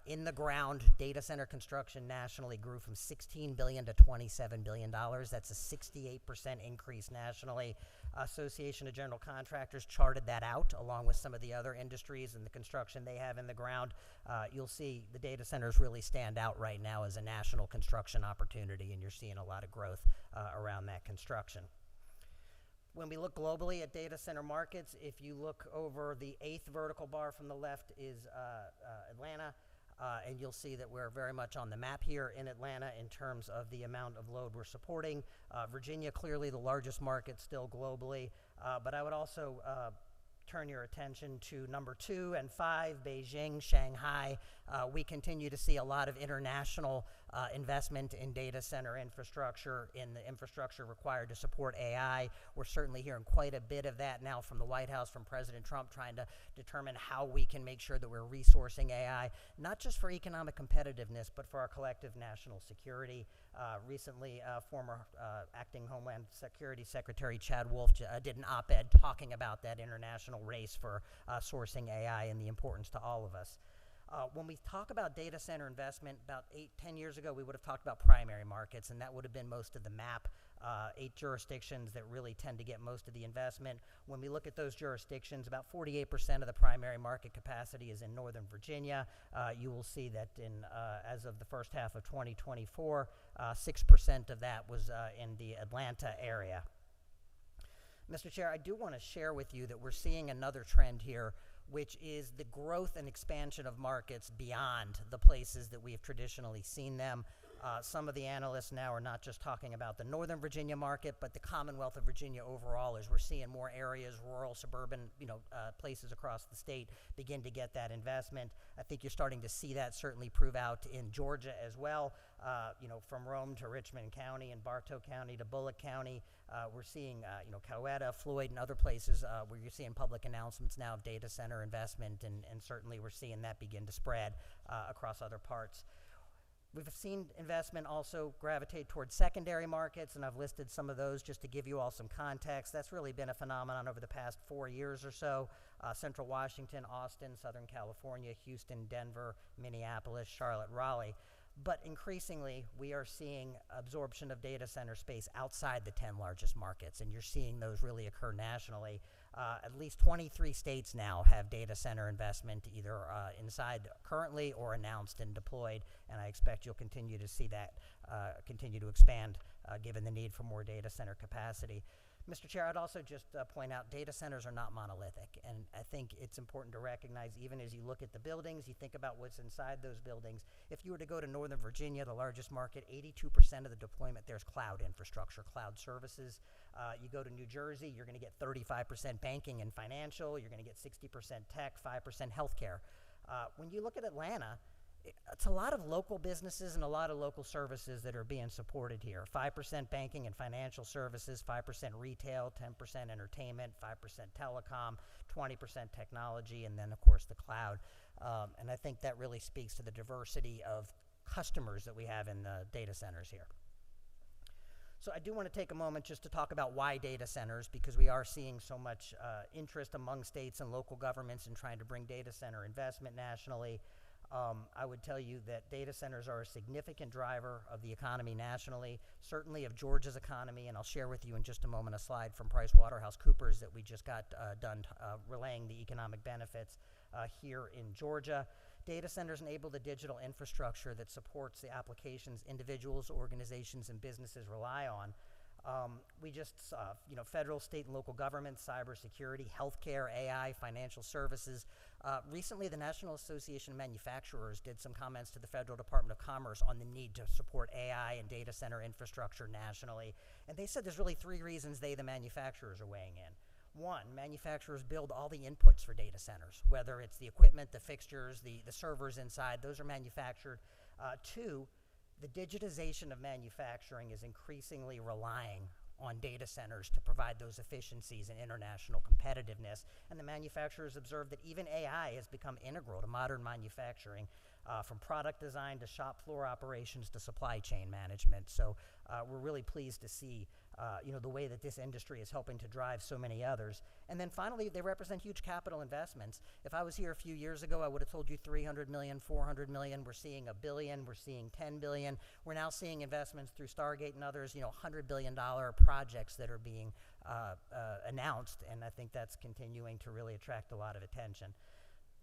S8: in the ground data center construction nationally grew from $16 billion to $27 billion. That's a 68% increase nationally. Association of General Contractors charted that out along with some of the other industries and the construction they have in the ground. You'll see the data centers really stand out right now as a national construction opportunity, and you're seeing a lot of growth around that construction. When we look globally at data center markets, if you look over the 8th vertical bar from the left is Atlanta, and you'll see that we're very much on the map here in Atlanta in terms of the amount of load we're supporting. Virginia, clearly the largest market still globally, but I would also turn your attention to number 2 and 5, Beijing, Shanghai. We continue to see a lot of international investment in data center infrastructure, in the infrastructure required to support AI. We're certainly hearing quite a bit of that now from the White House, from President Trump, trying to determine how we can make sure that we're resourcing AI, not just for economic competitiveness, but for our collective national security. Recently, former acting Homeland Security Secretary Chad Wolf did an op-ed talking about that international race for sourcing AI and the importance to all of us. When we talk about data center investment, about 8-10 years ago, we would have talked about primary markets, and that would have been most of the map. 8 jurisdictions that really tend to get most of the investment. When we look at those jurisdictions, about 48% of the primary market capacity is in Northern Virginia. You will see that as of the first half of 2024, 6% of that was in the Atlanta area. Mr. Chair, I do want to share with you that we're seeing another trend here, which is the growth and expansion of markets beyond the places that we have traditionally seen them. Some of the analysts now are not just talking about the Northern Virginia market, but the Commonwealth of Virginia overall, as we're seeing more areas, rural, suburban, places across the state begin to get that investment. I think you're starting to see that certainly prove out in Georgia as well. From Rome to Richmond County and Bartow County to Bullock County, we're seeing, Coweta, Floyd, and other places where you're seeing public announcements now of data center investment, and certainly we're seeing that begin to spread across other parts. We've seen investment also gravitate towards secondary markets, and I've listed some of those just to give you all some context. That's really been a phenomenon over the past 4 years or so. Central Washington, Austin, Southern California, Houston, Denver, Minneapolis, Charlotte, Raleigh. But increasingly, we are seeing absorption of data center space outside the 10 largest markets, and you're seeing those really occur nationally. At least 23 states now have data center investment either inside currently or announced and deployed, and I expect you'll continue to see that continue to expand given the need for more data center capacity. Mr. Chair, I'd also just point out data centers are not monolithic, and I think it's important to recognize, even as you look at the buildings, you think about what's inside those buildings. If you were to go to Northern Virginia, the largest market, 82% of the deployment there's cloud infrastructure, cloud services. You go to New Jersey, you're going to get 35% banking and financial, you're going to get 60% tech, 5% healthcare. When you look at Atlanta, it's a lot of local businesses and a lot of local services that are being supported here. 5% banking and financial services, 5% retail, 10% entertainment, 5% telecom, 20% technology, and then, of course, the cloud. And I think that really speaks to the diversity of customers that we have in the data centers here. So I do want to take a moment just to talk about why data centers, because we are seeing so much interest among states and local governments in trying to bring data center investment nationally. I would tell you that data centers are a significant driver of the economy nationally, certainly of Georgia's economy, and I'll share with you in just a moment a slide from PricewaterhouseCoopers that we just got done relaying the economic benefits here in Georgia. Data centers enable the digital infrastructure that supports the applications individuals, organizations, and businesses rely on. We just saw, federal, state, and local governments, cybersecurity, healthcare, AI, financial services. Recently, the National Association of Manufacturers did some comments to the Federal Department of Commerce on the need to support AI and data center infrastructure nationally. And they said there's really 3 reasons the manufacturers are weighing in. 1, manufacturers build all the inputs for data centers, whether it's the equipment, the fixtures, the servers inside, those are manufactured. 2, the digitization of manufacturing is increasingly relying on data centers to provide those efficiencies and international competitiveness. And the manufacturers observe that even AI has become integral to modern manufacturing, from product design to shop floor operations to supply chain management. So we're really pleased to see the way that this industry is helping to drive so many others. And then finally, they represent huge capital investments. If I was here a few years ago, I would have told you 300 million, 400 million. We're seeing $1 billion, we're seeing 10 billion. We're now seeing investments through Stargate and others, $100 billion projects that are being announced, and I think that's continuing to really attract a lot of attention.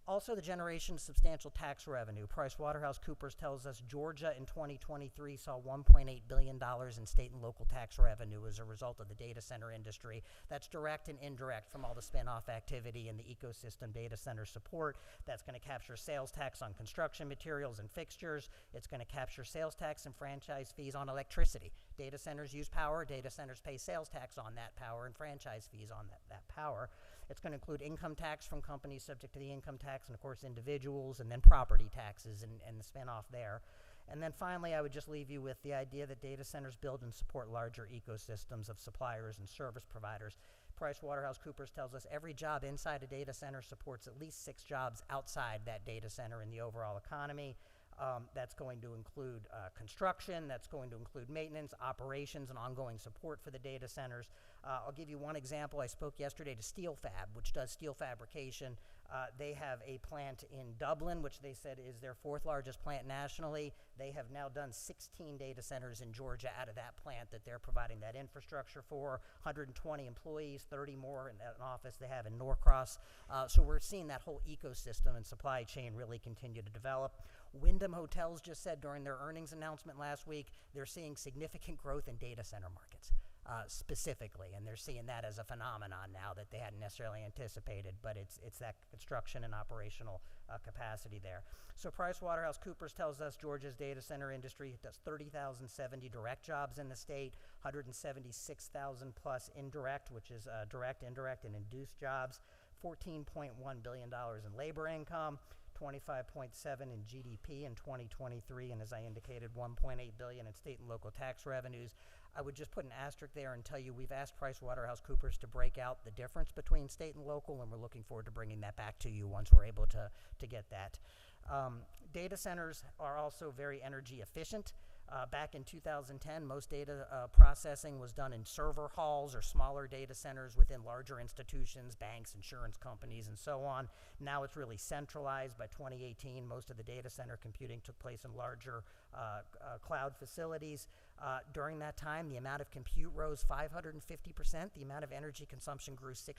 S8: Also, the generation of substantial tax revenue. PricewaterhouseCoopers tells us Georgia in 2023 saw $1.8 billion in state and local tax revenue as a result of the data center industry. That's direct and indirect from all the spin-off activity and the ecosystem data center support. That's going to capture sales tax on construction materials and fixtures. It's going to capture sales tax and franchise fees on electricity. Data centers use power. Data centers pay sales tax on that power and franchise fees on that power. It's going to include income tax from companies subject to the income tax, and of course individuals, and then property taxes and the spin-off there. And then finally, I would just leave you with the idea that data centers build and support larger ecosystems of suppliers and service providers. PricewaterhouseCoopers tells us every job inside a data center supports at least 6 jobs outside that data center in the overall economy. That's going to include construction, that's going to include maintenance, operations, and ongoing support for the data centers. I'll give you one example. I spoke yesterday to Steel Fab, which does steel fabrication. They have a plant in Dublin, which they said is their 4th largest plant nationally. They have now done 16 data centers in Georgia out of that plant that they're providing that infrastructure for. 120 employees, 30 more in an office they have in Norcross. So we're seeing that whole ecosystem and supply chain really continue to develop. Wyndham Hotels just said during their earnings announcement last week, they're seeing significant growth in data center markets. Specifically, and they're seeing that as a phenomenon now that they hadn't necessarily anticipated, but it's that construction and operational capacity there. So PricewaterhouseCoopers tells us Georgia's data center industry does 30,070 direct jobs in the state, 176,000 plus indirect, which is direct, indirect, and induced jobs, $14.1 billion in labor income, 25.7 in GDP in 2023, and as I indicated, 1.8 billion in state and local tax revenues. I would just put an asterisk there and tell you we've asked PricewaterhouseCoopers to break out the difference between state and local, and we're looking forward to bringing that back to you once we're able to get that. Data centers are also very energy efficient. Back in 2010, most data processing was done in server halls or smaller data centers within larger institutions, banks, insurance companies, and so on. Now it's really centralized. By 2018, most of the data center computing took place in larger cloud facilities. During that time, the amount of compute rose 550%. The amount of energy consumption grew 6%.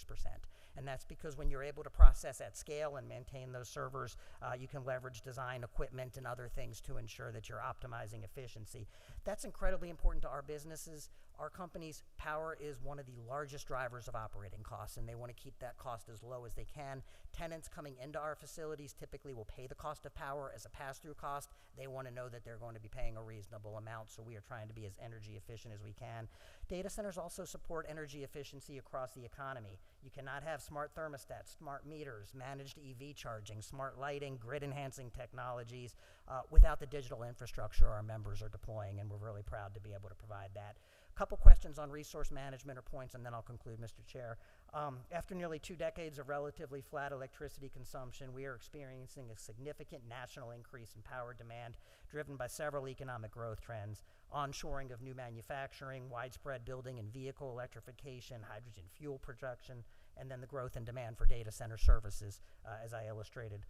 S8: And that's because when you're able to process at scale and maintain those servers, you can leverage design equipment and other things to ensure that you're optimizing efficiency. That's incredibly important to our businesses. Our company's power is one of the largest drivers of operating costs, and they want to keep that cost as low as they can. Tenants coming into our facilities typically will pay the cost of power as a pass-through cost. They want to know that they're going to be paying a reasonable amount, so we are trying to be as energy efficient as we can. Data centers also support energy efficiency across the economy. You cannot have smart thermostats, smart meters, managed EV charging, smart lighting, grid-enhancing technologies without the digital infrastructure our members are deploying, and we're really proud to be able to provide that. Couple questions on resource management or points, and then I'll conclude, Mr. Chair. After nearly 2 decades of relatively flat electricity consumption, we are experiencing a significant national increase in power demand driven by several economic growth trends: onshoring of new manufacturing, widespread building and vehicle electrification, hydrogen fuel production, and then the growth in demand for data center services, as I illustrated.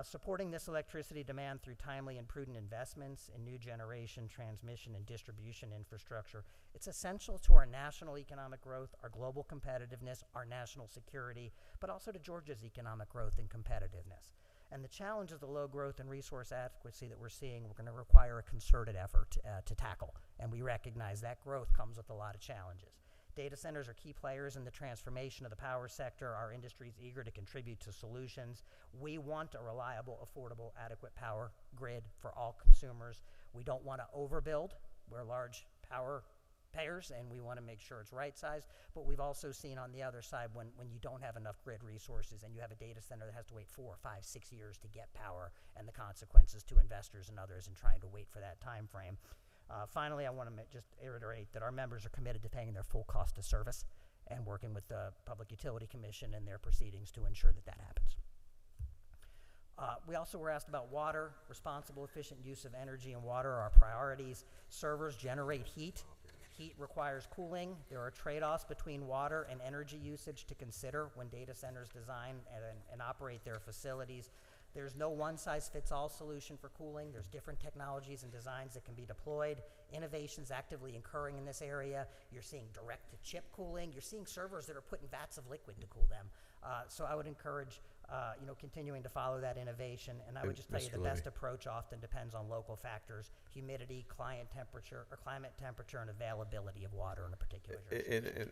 S8: Supporting this electricity demand through timely and prudent investments in new generation, transmission, and distribution infrastructure, it's essential to our national economic growth, our global competitiveness, our national security, but also to Georgia's economic growth and competitiveness. And the challenge of the low growth and resource adequacy that we're seeing, we're going to require a concerted effort to tackle. And we recognize that growth comes with a lot of challenges. Data centers are key players in the transformation of the power sector. Our industry is eager to contribute to solutions. We want a reliable, affordable, adequate power grid for all consumers. We don't want to overbuild. We're large power payers, and we want to make sure it's right-sized. But we've also seen on the other side when you don't have enough grid resources and you have a data center that has to wait 4, 5, 6 years to get power, and the consequences to investors and others in trying to wait for that time frame. Finally, I want to just reiterate that our members are committed to paying their full cost of service and working with the Public Utility Commission and their proceedings to ensure that that happens. We also were asked about water. Responsible, efficient use of energy and water are our priorities. Servers generate heat. Heat requires cooling. There are trade-offs between water and energy usage to consider when data centers design and operate their facilities. There's no one-size-fits-all solution for cooling. There's different technologies and designs that can be deployed. Innovation's actively occurring in this area. You're seeing direct-to-chip cooling. You're seeing servers that are put in vats of liquid to cool them. So I would encourage continuing to follow that innovation. And I would just tell you
S1: Mr.
S8: the
S1: Levy.
S8: best approach often depends on local factors: humidity, climate temperature, and availability of water in a particular jurisdiction.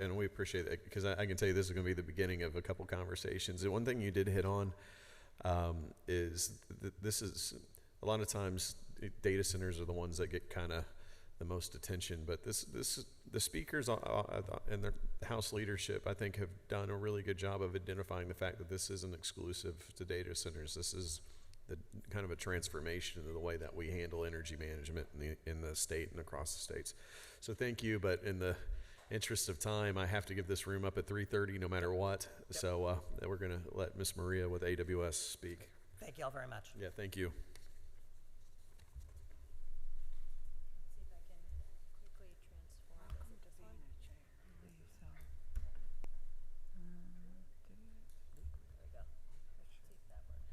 S1: And we appreciate that, because I can tell you this is going to be the beginning of a couple conversations. And one thing you did hit on is this is a lot of times data centers are the ones that get kind of the most attention, but the speakers and the House leadership, I think, have done a really good job of identifying the fact that this isn't exclusive to data centers. This is kind of a transformation of the way that we handle energy management in the state and across the states. So thank you, but in the interest of time, I have to give this room up at 3:30 no matter what. Yep. So we're going to let Ms. Maria with AWS speak.
S8: Thank you all very much.
S1: Yeah, thank you.
S9: See if I can quickly transform. Is it this one?
S8: There we go.
S9: Let's see if that works.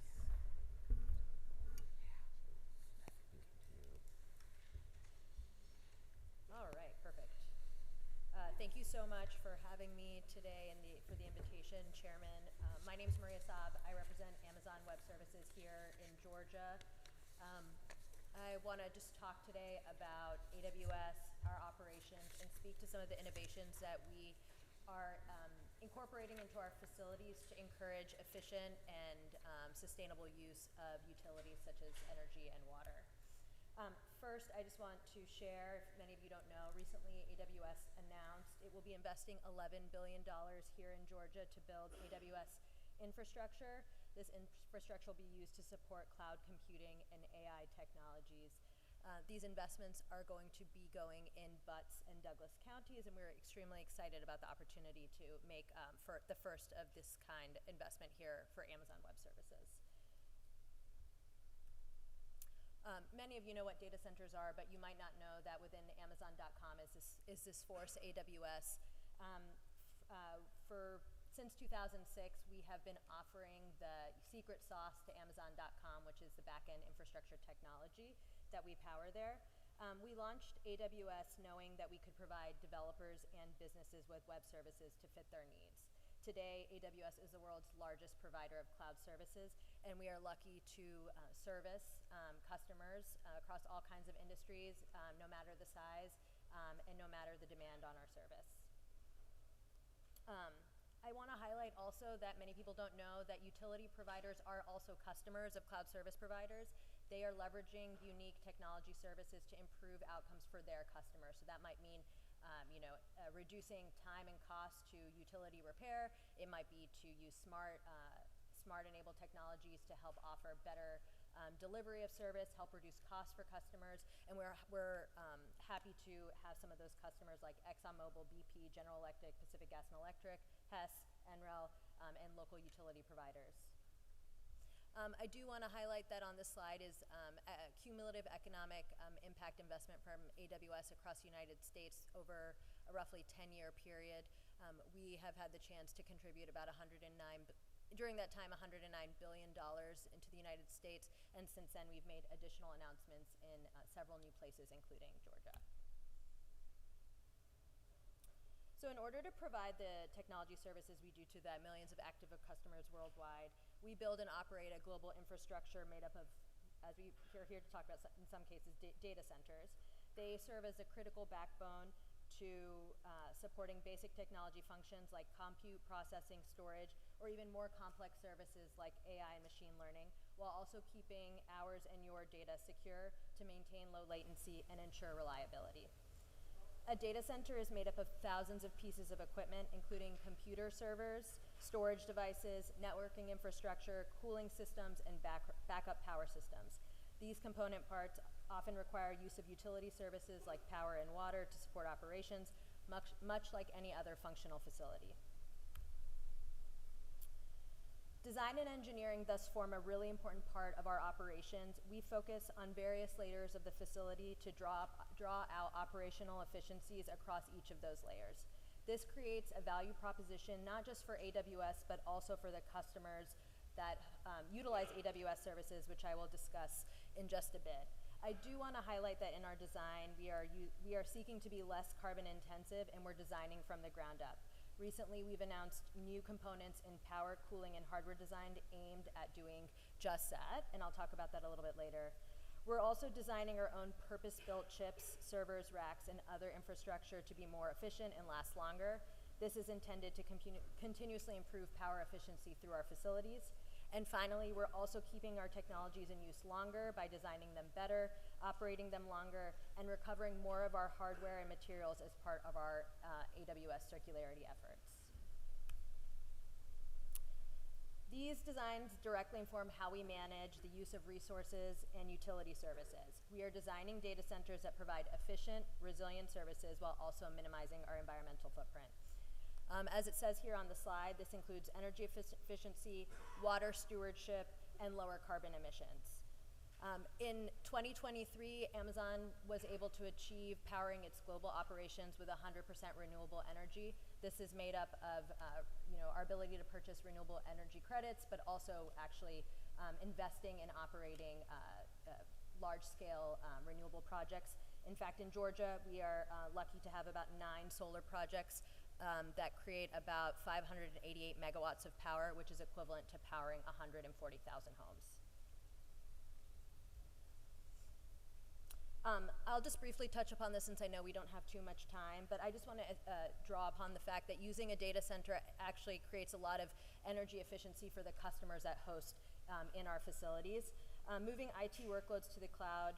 S9: All right, perfect. Thank you so much for having me today and for the invitation, Chairman. My name is Maria Saab. I represent Amazon Web Services here in Georgia. I want to just talk today about AWS, our operations, and speak to some of the innovations that we are incorporating into our facilities to encourage efficient and sustainable use of utilities such as energy and water. First, I just want to share, if many of you don't know, recently AWS announced it will be investing $11 billion here in Georgia to build AWS infrastructure. This infrastructure will be used to support cloud computing and AI technologies. These investments are going to be going in Butts and Douglas counties, and we're extremely excited about the opportunity to make for the first of this kind investment here for Amazon Web Services. Many of you know what data centers are, but you might not know that within Amazon.com is this force, AWS. Since 2006, we have been offering the secret sauce to Amazon.com, which is the back-end infrastructure technology that we power there. We launched AWS knowing that we could provide developers and businesses with web services to fit their needs. Today, AWS is the world's largest provider of cloud services, and we are lucky to service customers across all kinds of industries, no matter the size and no matter the demand on our service. I want to highlight also that many people don't know that utility providers are also customers of cloud service providers. They are leveraging unique technology services to improve outcomes for their customers. So that might mean reducing time and cost to utility repair. It might be to use smart-enabled technologies to help offer better delivery of service, help reduce costs for customers, and we're happy to have some of those customers like ExxonMobil, BP, General Electric, Pacific Gas and Electric, Hess, NREL, and local utility providers. I do want to highlight that on this slide is a cumulative economic impact investment from AWS across the United States over a roughly 10-year period. We have had the chance to contribute about during that time, $109 billion into the United States, and since then we've made additional announcements in several new places, including Georgia. So in order to provide the technology services we do to the millions of active customers worldwide, we build and operate a global infrastructure made up of, as we are here to talk about in some cases, data centers. They serve as a critical backbone to supporting basic technology functions like compute, processing, storage, or even more complex services like AI and machine learning, while also keeping ours and your data secure to maintain low latency and ensure reliability. A data center is made up of thousands of pieces of equipment, including computer servers, storage devices, networking infrastructure, cooling systems, and backup power systems. These component parts often require use of utility services like power and water to support operations, much like any other functional facility. Design and engineering thus form a really important part of our operations. We focus on various layers of the facility to draw out operational efficiencies across each of those layers. This creates a value proposition not just for AWS, but also for the customers that utilize AWS services, which I will discuss in just a bit. I do want to highlight that in our design, we are seeking to be less carbon intensive, and we're designing from the ground up. Recently, we've announced new components in power, cooling, and hardware design aimed at doing just that, and I'll talk about that a little bit later. We're also designing our own purpose-built chips, servers, racks, and other infrastructure to be more efficient and last longer. This is intended to continuously improve power efficiency through our facilities. And finally, we're also keeping our technologies in use longer by designing them better, operating them longer, and recovering more of our hardware and materials as part of our AWS circularity efforts. These designs directly inform how we manage the use of resources and utility services. We are designing data centers that provide efficient, resilient services while also minimizing our environmental footprint. As it says here on the slide, this includes energy efficiency, water stewardship, and lower carbon emissions. In 2023, Amazon was able to achieve powering its global operations with 100% renewable energy. This is made up of our ability to purchase renewable energy credits, but also actually investing in operating large-scale renewable projects. In fact, in Georgia, we are lucky to have about 9 solar projects that create about 588 megawatts of power, which is equivalent to powering 140,000 homes. I'll just briefly touch upon this since I know we don't have too much time, but I just want to draw upon the fact that using a data center actually creates a lot of energy efficiency for the customers that host in our facilities. Moving IT workloads to the cloud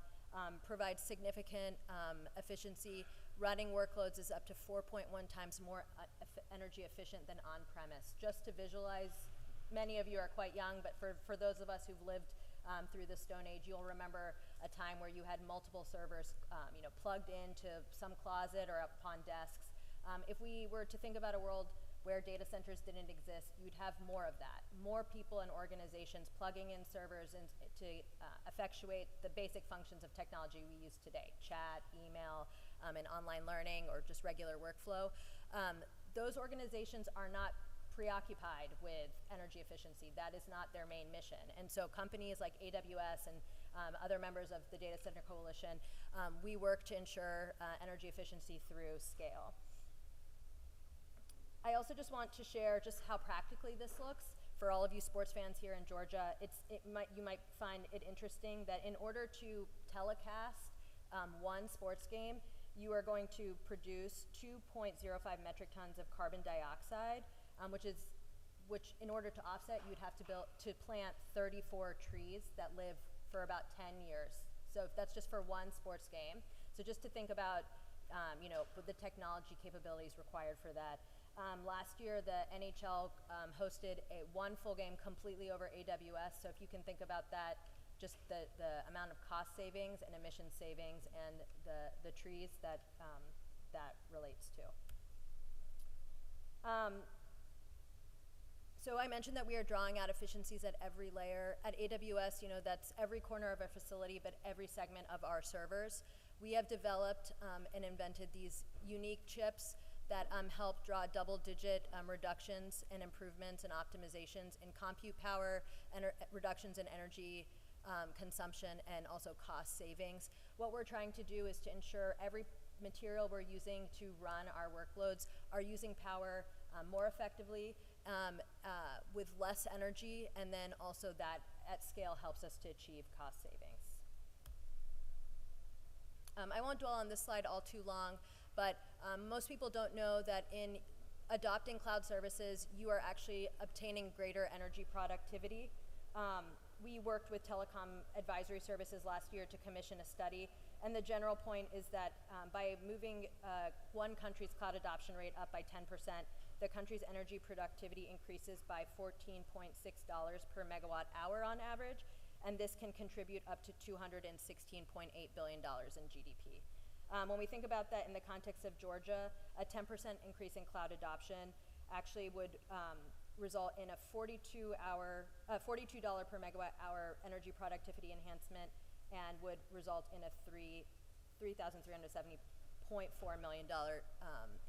S9: provides significant efficiency. Running workloads is up to 4.1 times more energy efficient than on-premise. Just to visualize, many of you are quite young, but for those of us who've lived through the Stone Age, you'll remember a time where you had multiple servers plugged into some closet or up on desks. If we were to think about a world where data centers didn't exist, you'd have more of that. More people and organizations plugging in servers to effectuate the basic functions of technology we use today, chat, email, and online learning, or just regular workflow. Those organizations are not preoccupied with energy efficiency. That is not their main mission. And so companies like AWS and other members of the Data Center Coalition, we work to ensure energy efficiency through scale. I also just want to share just how practically this looks for all of you sports fans here in Georgia. You might find it interesting that in order to telecast one sports game, you are going to produce 2.05 metric tons of carbon dioxide, which in order to offset, you'd have to plant 34 trees that live for about 10 years. So that's just for one sports game. So just to think about, the technology capabilities required for that. Last year, the NHL hosted one full game completely over AWS. So if you can think about that, just the amount of cost savings and emission savings and the trees that relates to. So I mentioned that we are drawing out efficiencies at every layer. At AWS, that's every corner of our facility, but every segment of our servers. We have developed and invented these unique chips that help draw double-digit reductions and improvements and optimizations in compute power, and reductions in energy consumption, and also cost savings. What we're trying to do is to ensure every material we're using to run our workloads are using power more effectively, with less energy, and then also that at scale helps us to achieve cost savings. I won't dwell on this slide all too long, but most people don't know that in adopting cloud services, you are actually obtaining greater energy productivity. We worked with Telecom Advisory Services last year to commission a study, and the general point is that by moving one country's cloud adoption rate up by 10%, the country's energy productivity increases by $14.6 per megawatt hour on average, and this can contribute up to $216.8 billion in GDP. When we think about that in the context of Georgia, a 10% increase in cloud adoption actually would result in a $42 per megawatt hour energy productivity enhancement and would result in a $3,370.4 million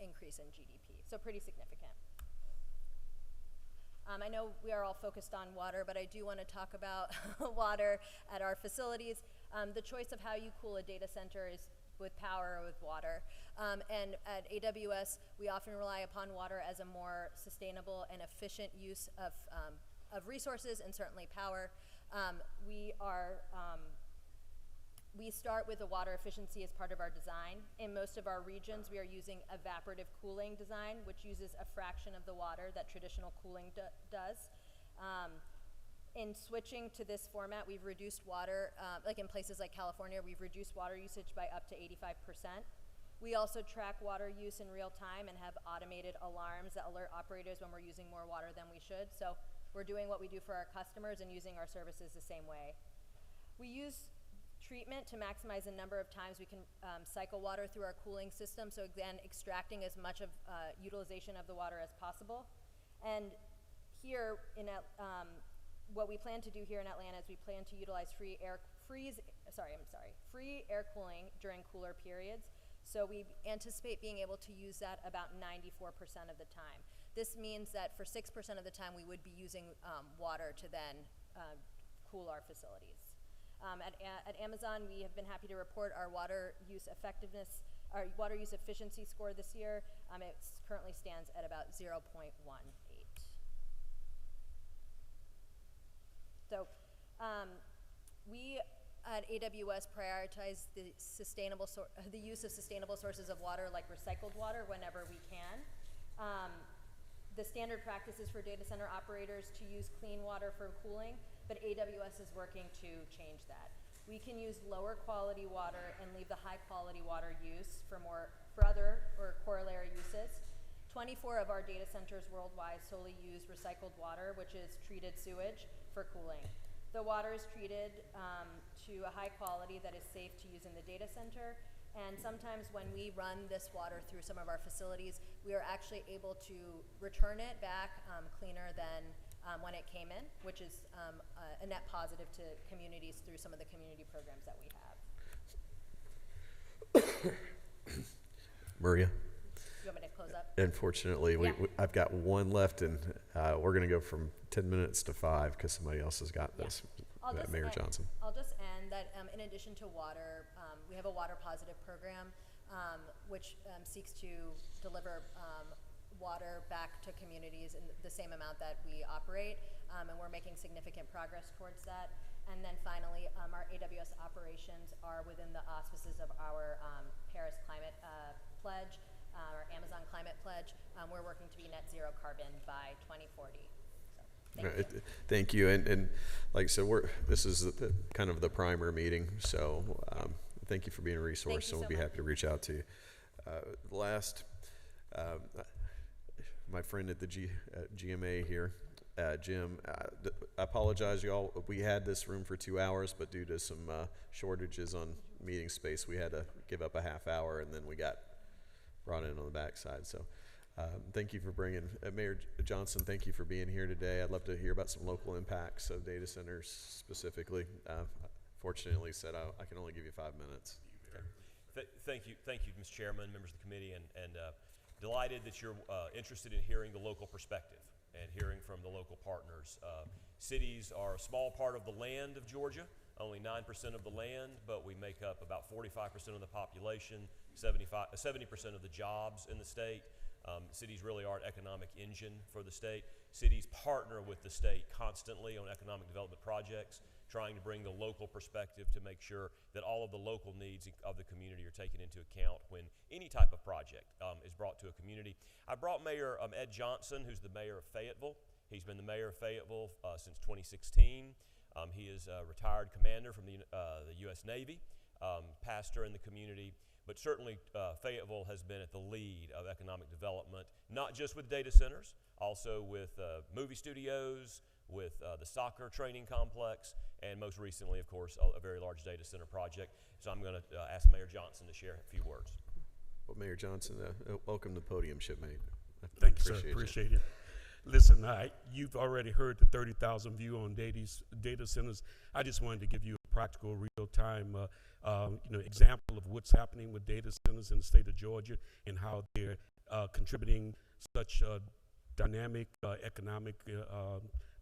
S9: increase in GDP. So pretty significant. I know we are all focused on water, but I do want to talk about water at our facilities. The choice of how you cool a data center is with power or with water. And at AWS, we often rely upon water as a more sustainable and efficient use of resources, and certainly power. We start with the water efficiency as part of our design. In most of our regions, we are using evaporative cooling design, which uses a fraction of the water that traditional cooling does. In switching to this format, we've reduced water, like in places like California, we've reduced water usage by up to 85%. We also track water use in real time and have automated alarms that alert operators when we're using more water than we should. So we're doing what we do for our customers and using our services the same way. We use treatment to maximize the number of times we can cycle water through our cooling system. So again, extracting as much of utilization of the water as possible. And here in what we plan to do here in Atlanta is we plan to utilize free air cooling during cooler periods. So we anticipate being able to use that about 94% of the time. This means that for 6% of the time we would be using water to then cool our facilities. At Amazon, we have been happy to report our water use efficiency score this year. It currently stands at about 0.18. So we at AWS prioritize the use of sustainable sources of water, like recycled water, whenever we can. The standard practice is for data center operators to use clean water for cooling, but AWS is working to change that. We can use lower quality water and leave the high quality water use for other or corollary uses. 24 of our data centers worldwide solely use recycled water, which is treated sewage, for cooling. The water is treated to a high quality that is safe to use in the data center. And sometimes when we run this water through some of our facilities, we are actually able to return it back cleaner than when it came in, which is a net positive to communities through some of the community programs that we have.
S1: Maria?
S9: You want me to close up?
S1: Unfortunately,
S9: Yeah.
S1: I've got one left, and we're going to go from 10 minutes to 5 because somebody else has got this. Mayor Johnson.
S9: I'll just end that in addition to water, we have a water positive program which seeks to deliver water back to communities in the same amount that we operate, and we're making significant progress towards that. And then finally, our AWS operations are within the auspices of our Paris Climate Pledge, our Amazon Climate Pledge. We're working to be net zero carbon by 2040.
S1: Thank you. And like I said, this is kind of the primer meeting, so thank you for being a resource, and we'll be happy to reach out to you. My friend at the GMA here, Jim, I apologize, y'all. We had this room for 2 hours, but due to some shortages on meeting space, we had to give up a half hour, and then we got brought in on the backside. So thank you for bringing, Mayor Johnson, thank you for being here today. I'd love to hear about some local impacts of data centers specifically. Fortunately, said I can only give you 5 minutes.
S10: Thank you, Mr. Chairman, members of the committee, and delighted that you're interested in hearing the local perspective and hearing from the local partners. Cities are a small part of the land of Georgia, only 9% of the land, but we make up about 45% of the population, 70% of the jobs in the state. Cities really are an economic engine for the state. Cities partner with the state constantly on economic development projects, trying to bring the local perspective to make sure that all of the local needs of the community are taken into account when any type of project is brought to a community. I brought Mayor Ed Johnson, who's the mayor of Fayetteville. He's been the mayor of Fayetteville since 2016. He is a retired commander from the U.S. Navy, pastor in the community. But certainly Fayetteville has been at the lead of economic development, not just with data centers, also with movie studios, with the soccer training complex, and most recently, of course, a very large data center project. So I'm going to ask Mayor Johnson to share a few words.
S1: Well, Mayor Johnson, welcome to the podium, shipmate.
S11: Thank you, sir.
S1: Appreciate you.
S11: Appreciate it. Listen, you've already heard the 30,000 view on data centers. I just wanted to give you a practical, real-time example of what's happening with data centers in the state of Georgia and how they're contributing such dynamic economic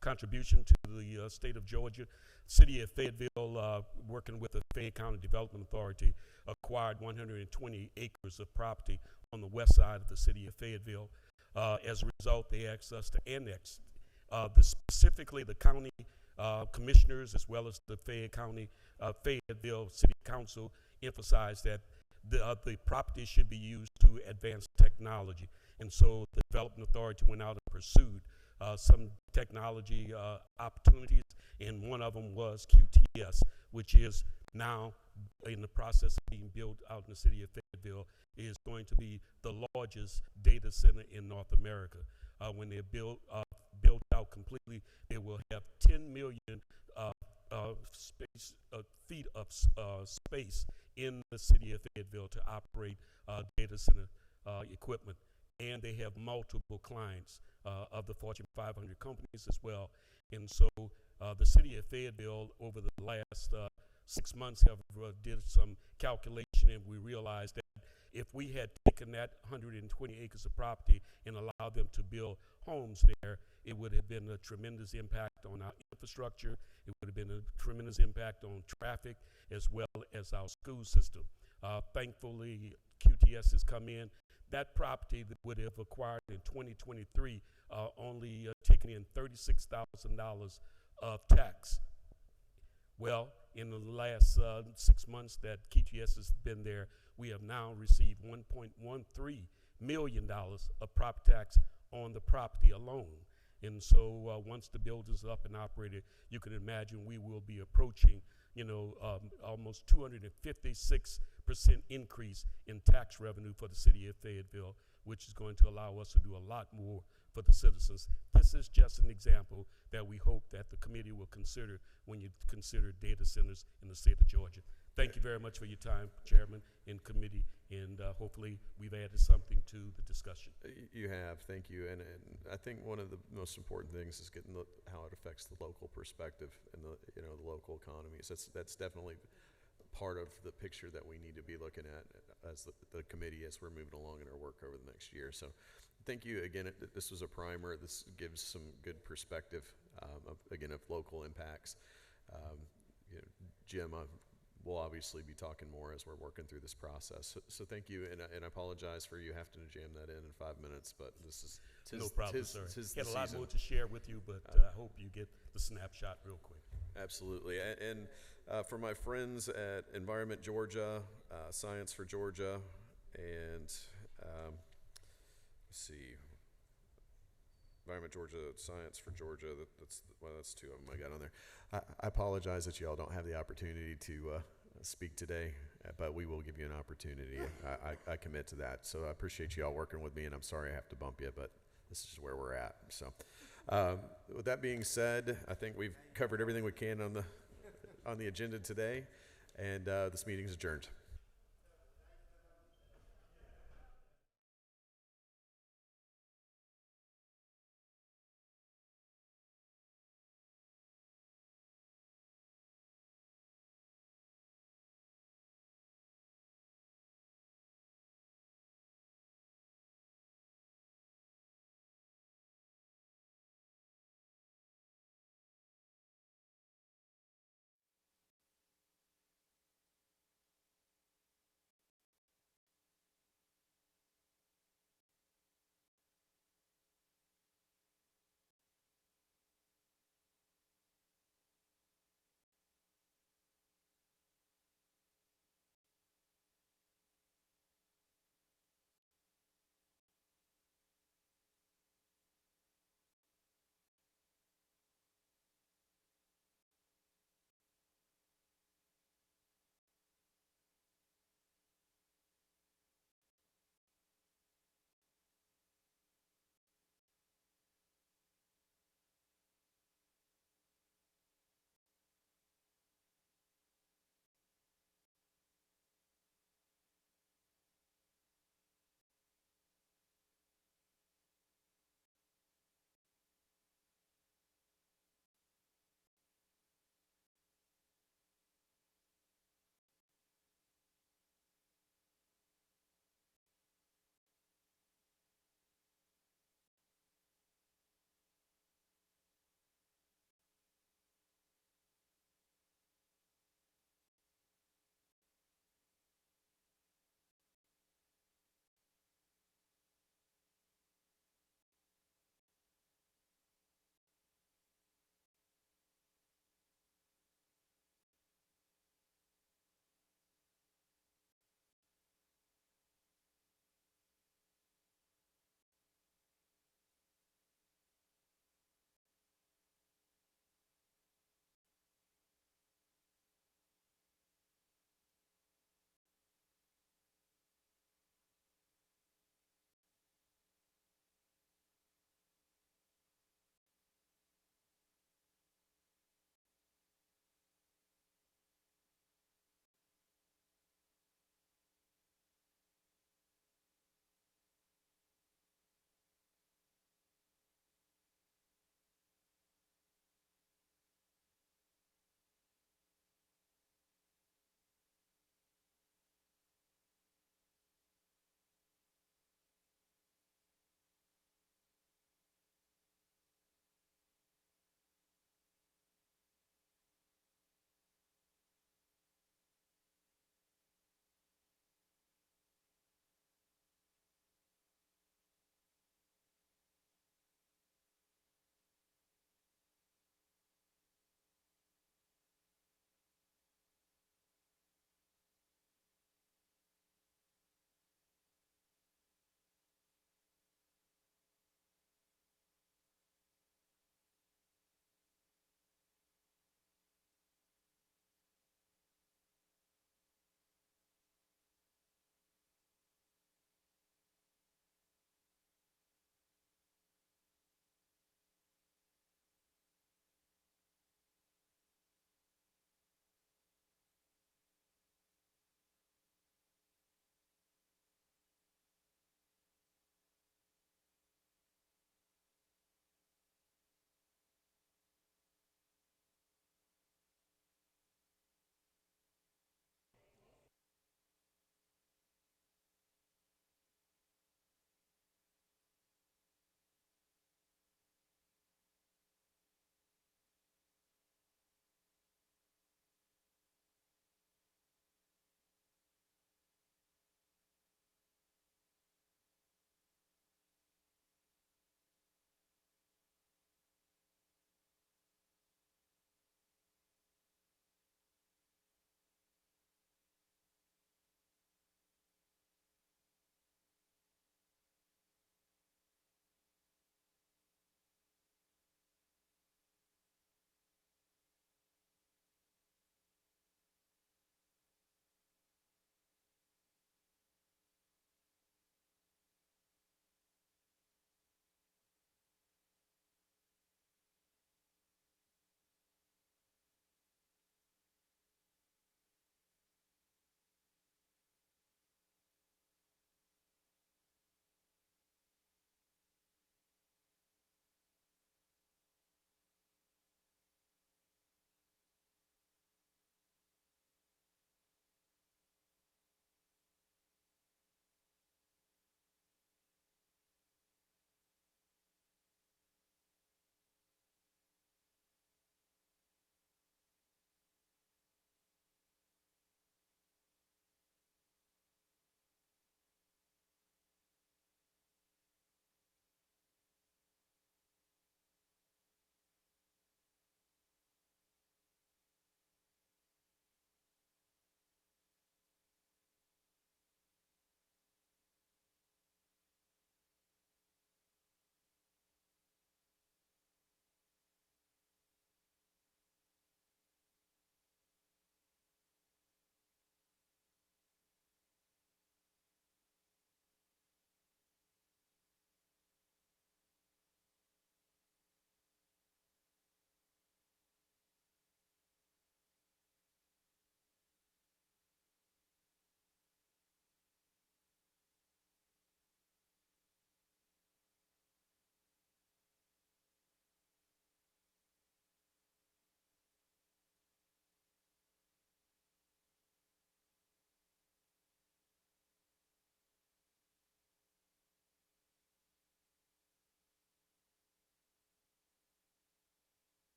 S11: contribution to the state of Georgia. City of Fayetteville, working with the Fayette County Development Authority, acquired 120 acres of property on the west side of the city of Fayetteville. As a result, they asked us to annex. Specifically, the county commissioners, as well as the Fayette County, Fayetteville City Council, emphasized that the property should be used to advance technology. And so the Development Authority went out and pursued some technology opportunities, and one of them was QTS, which is now in the process of being built out in the city of Fayetteville. Is going to be the largest data center in North America. When they're built out completely, they will have 10 million feet of space in the city of Fayetteville to operate data center equipment. And they have multiple clients of the Fortune 500 companies as well. And so the city of Fayetteville over the last 6 months have did some calculation, and we realized that if we had taken that 120 acres of property and allowed them to build homes there, it would have been a tremendous impact on our infrastructure. It would have been a tremendous impact on traffic as well as our school system. Thankfully, QTS has come in. That property that would have acquired in 2023 only taken in $36,000 of tax. Well, in the last 6 months that QTS has been there, we have now received $1.13 million of property tax on the property alone. And so once the building's up and operated, you can imagine we will be approaching, almost 256% increase in tax revenue for the city of Fayetteville, which is going to allow us to do a lot more for the citizens. This is just an example that we hope that the committee will consider when you consider data centers in the state of Georgia. Thank you very much for your time, Chairman and committee, and hopefully we've added something to the discussion.
S1: You have, thank you. And I think one of the most important things is getting how it affects the local perspective and the local economies. That's definitely part of the picture that we need to be looking at as the committee as we're moving along in our work over the next year. So thank you again. This was a primer. This gives some good perspective of local impacts. Jim, we'll obviously be talking more as we're working through this process. So thank you, and I apologize for you having to jam that in 5 minutes, but this is
S11: no problem, sir. Got a lot more to share with you, but I hope you get the snapshot real quick.
S1: Absolutely, and for my friends at Environment Georgia, Science for Georgia, and let's see, Environment Georgia, Science for Georgia. That's two of them I got on there. I apologize that you all don't have the opportunity to speak today, but we will give you an opportunity. I commit to that. So I appreciate you all working with me, and I'm sorry I have to bump you, but this is where we're at. So with that being said, I think we've covered everything we can on the agenda today, and this meeting is adjourned.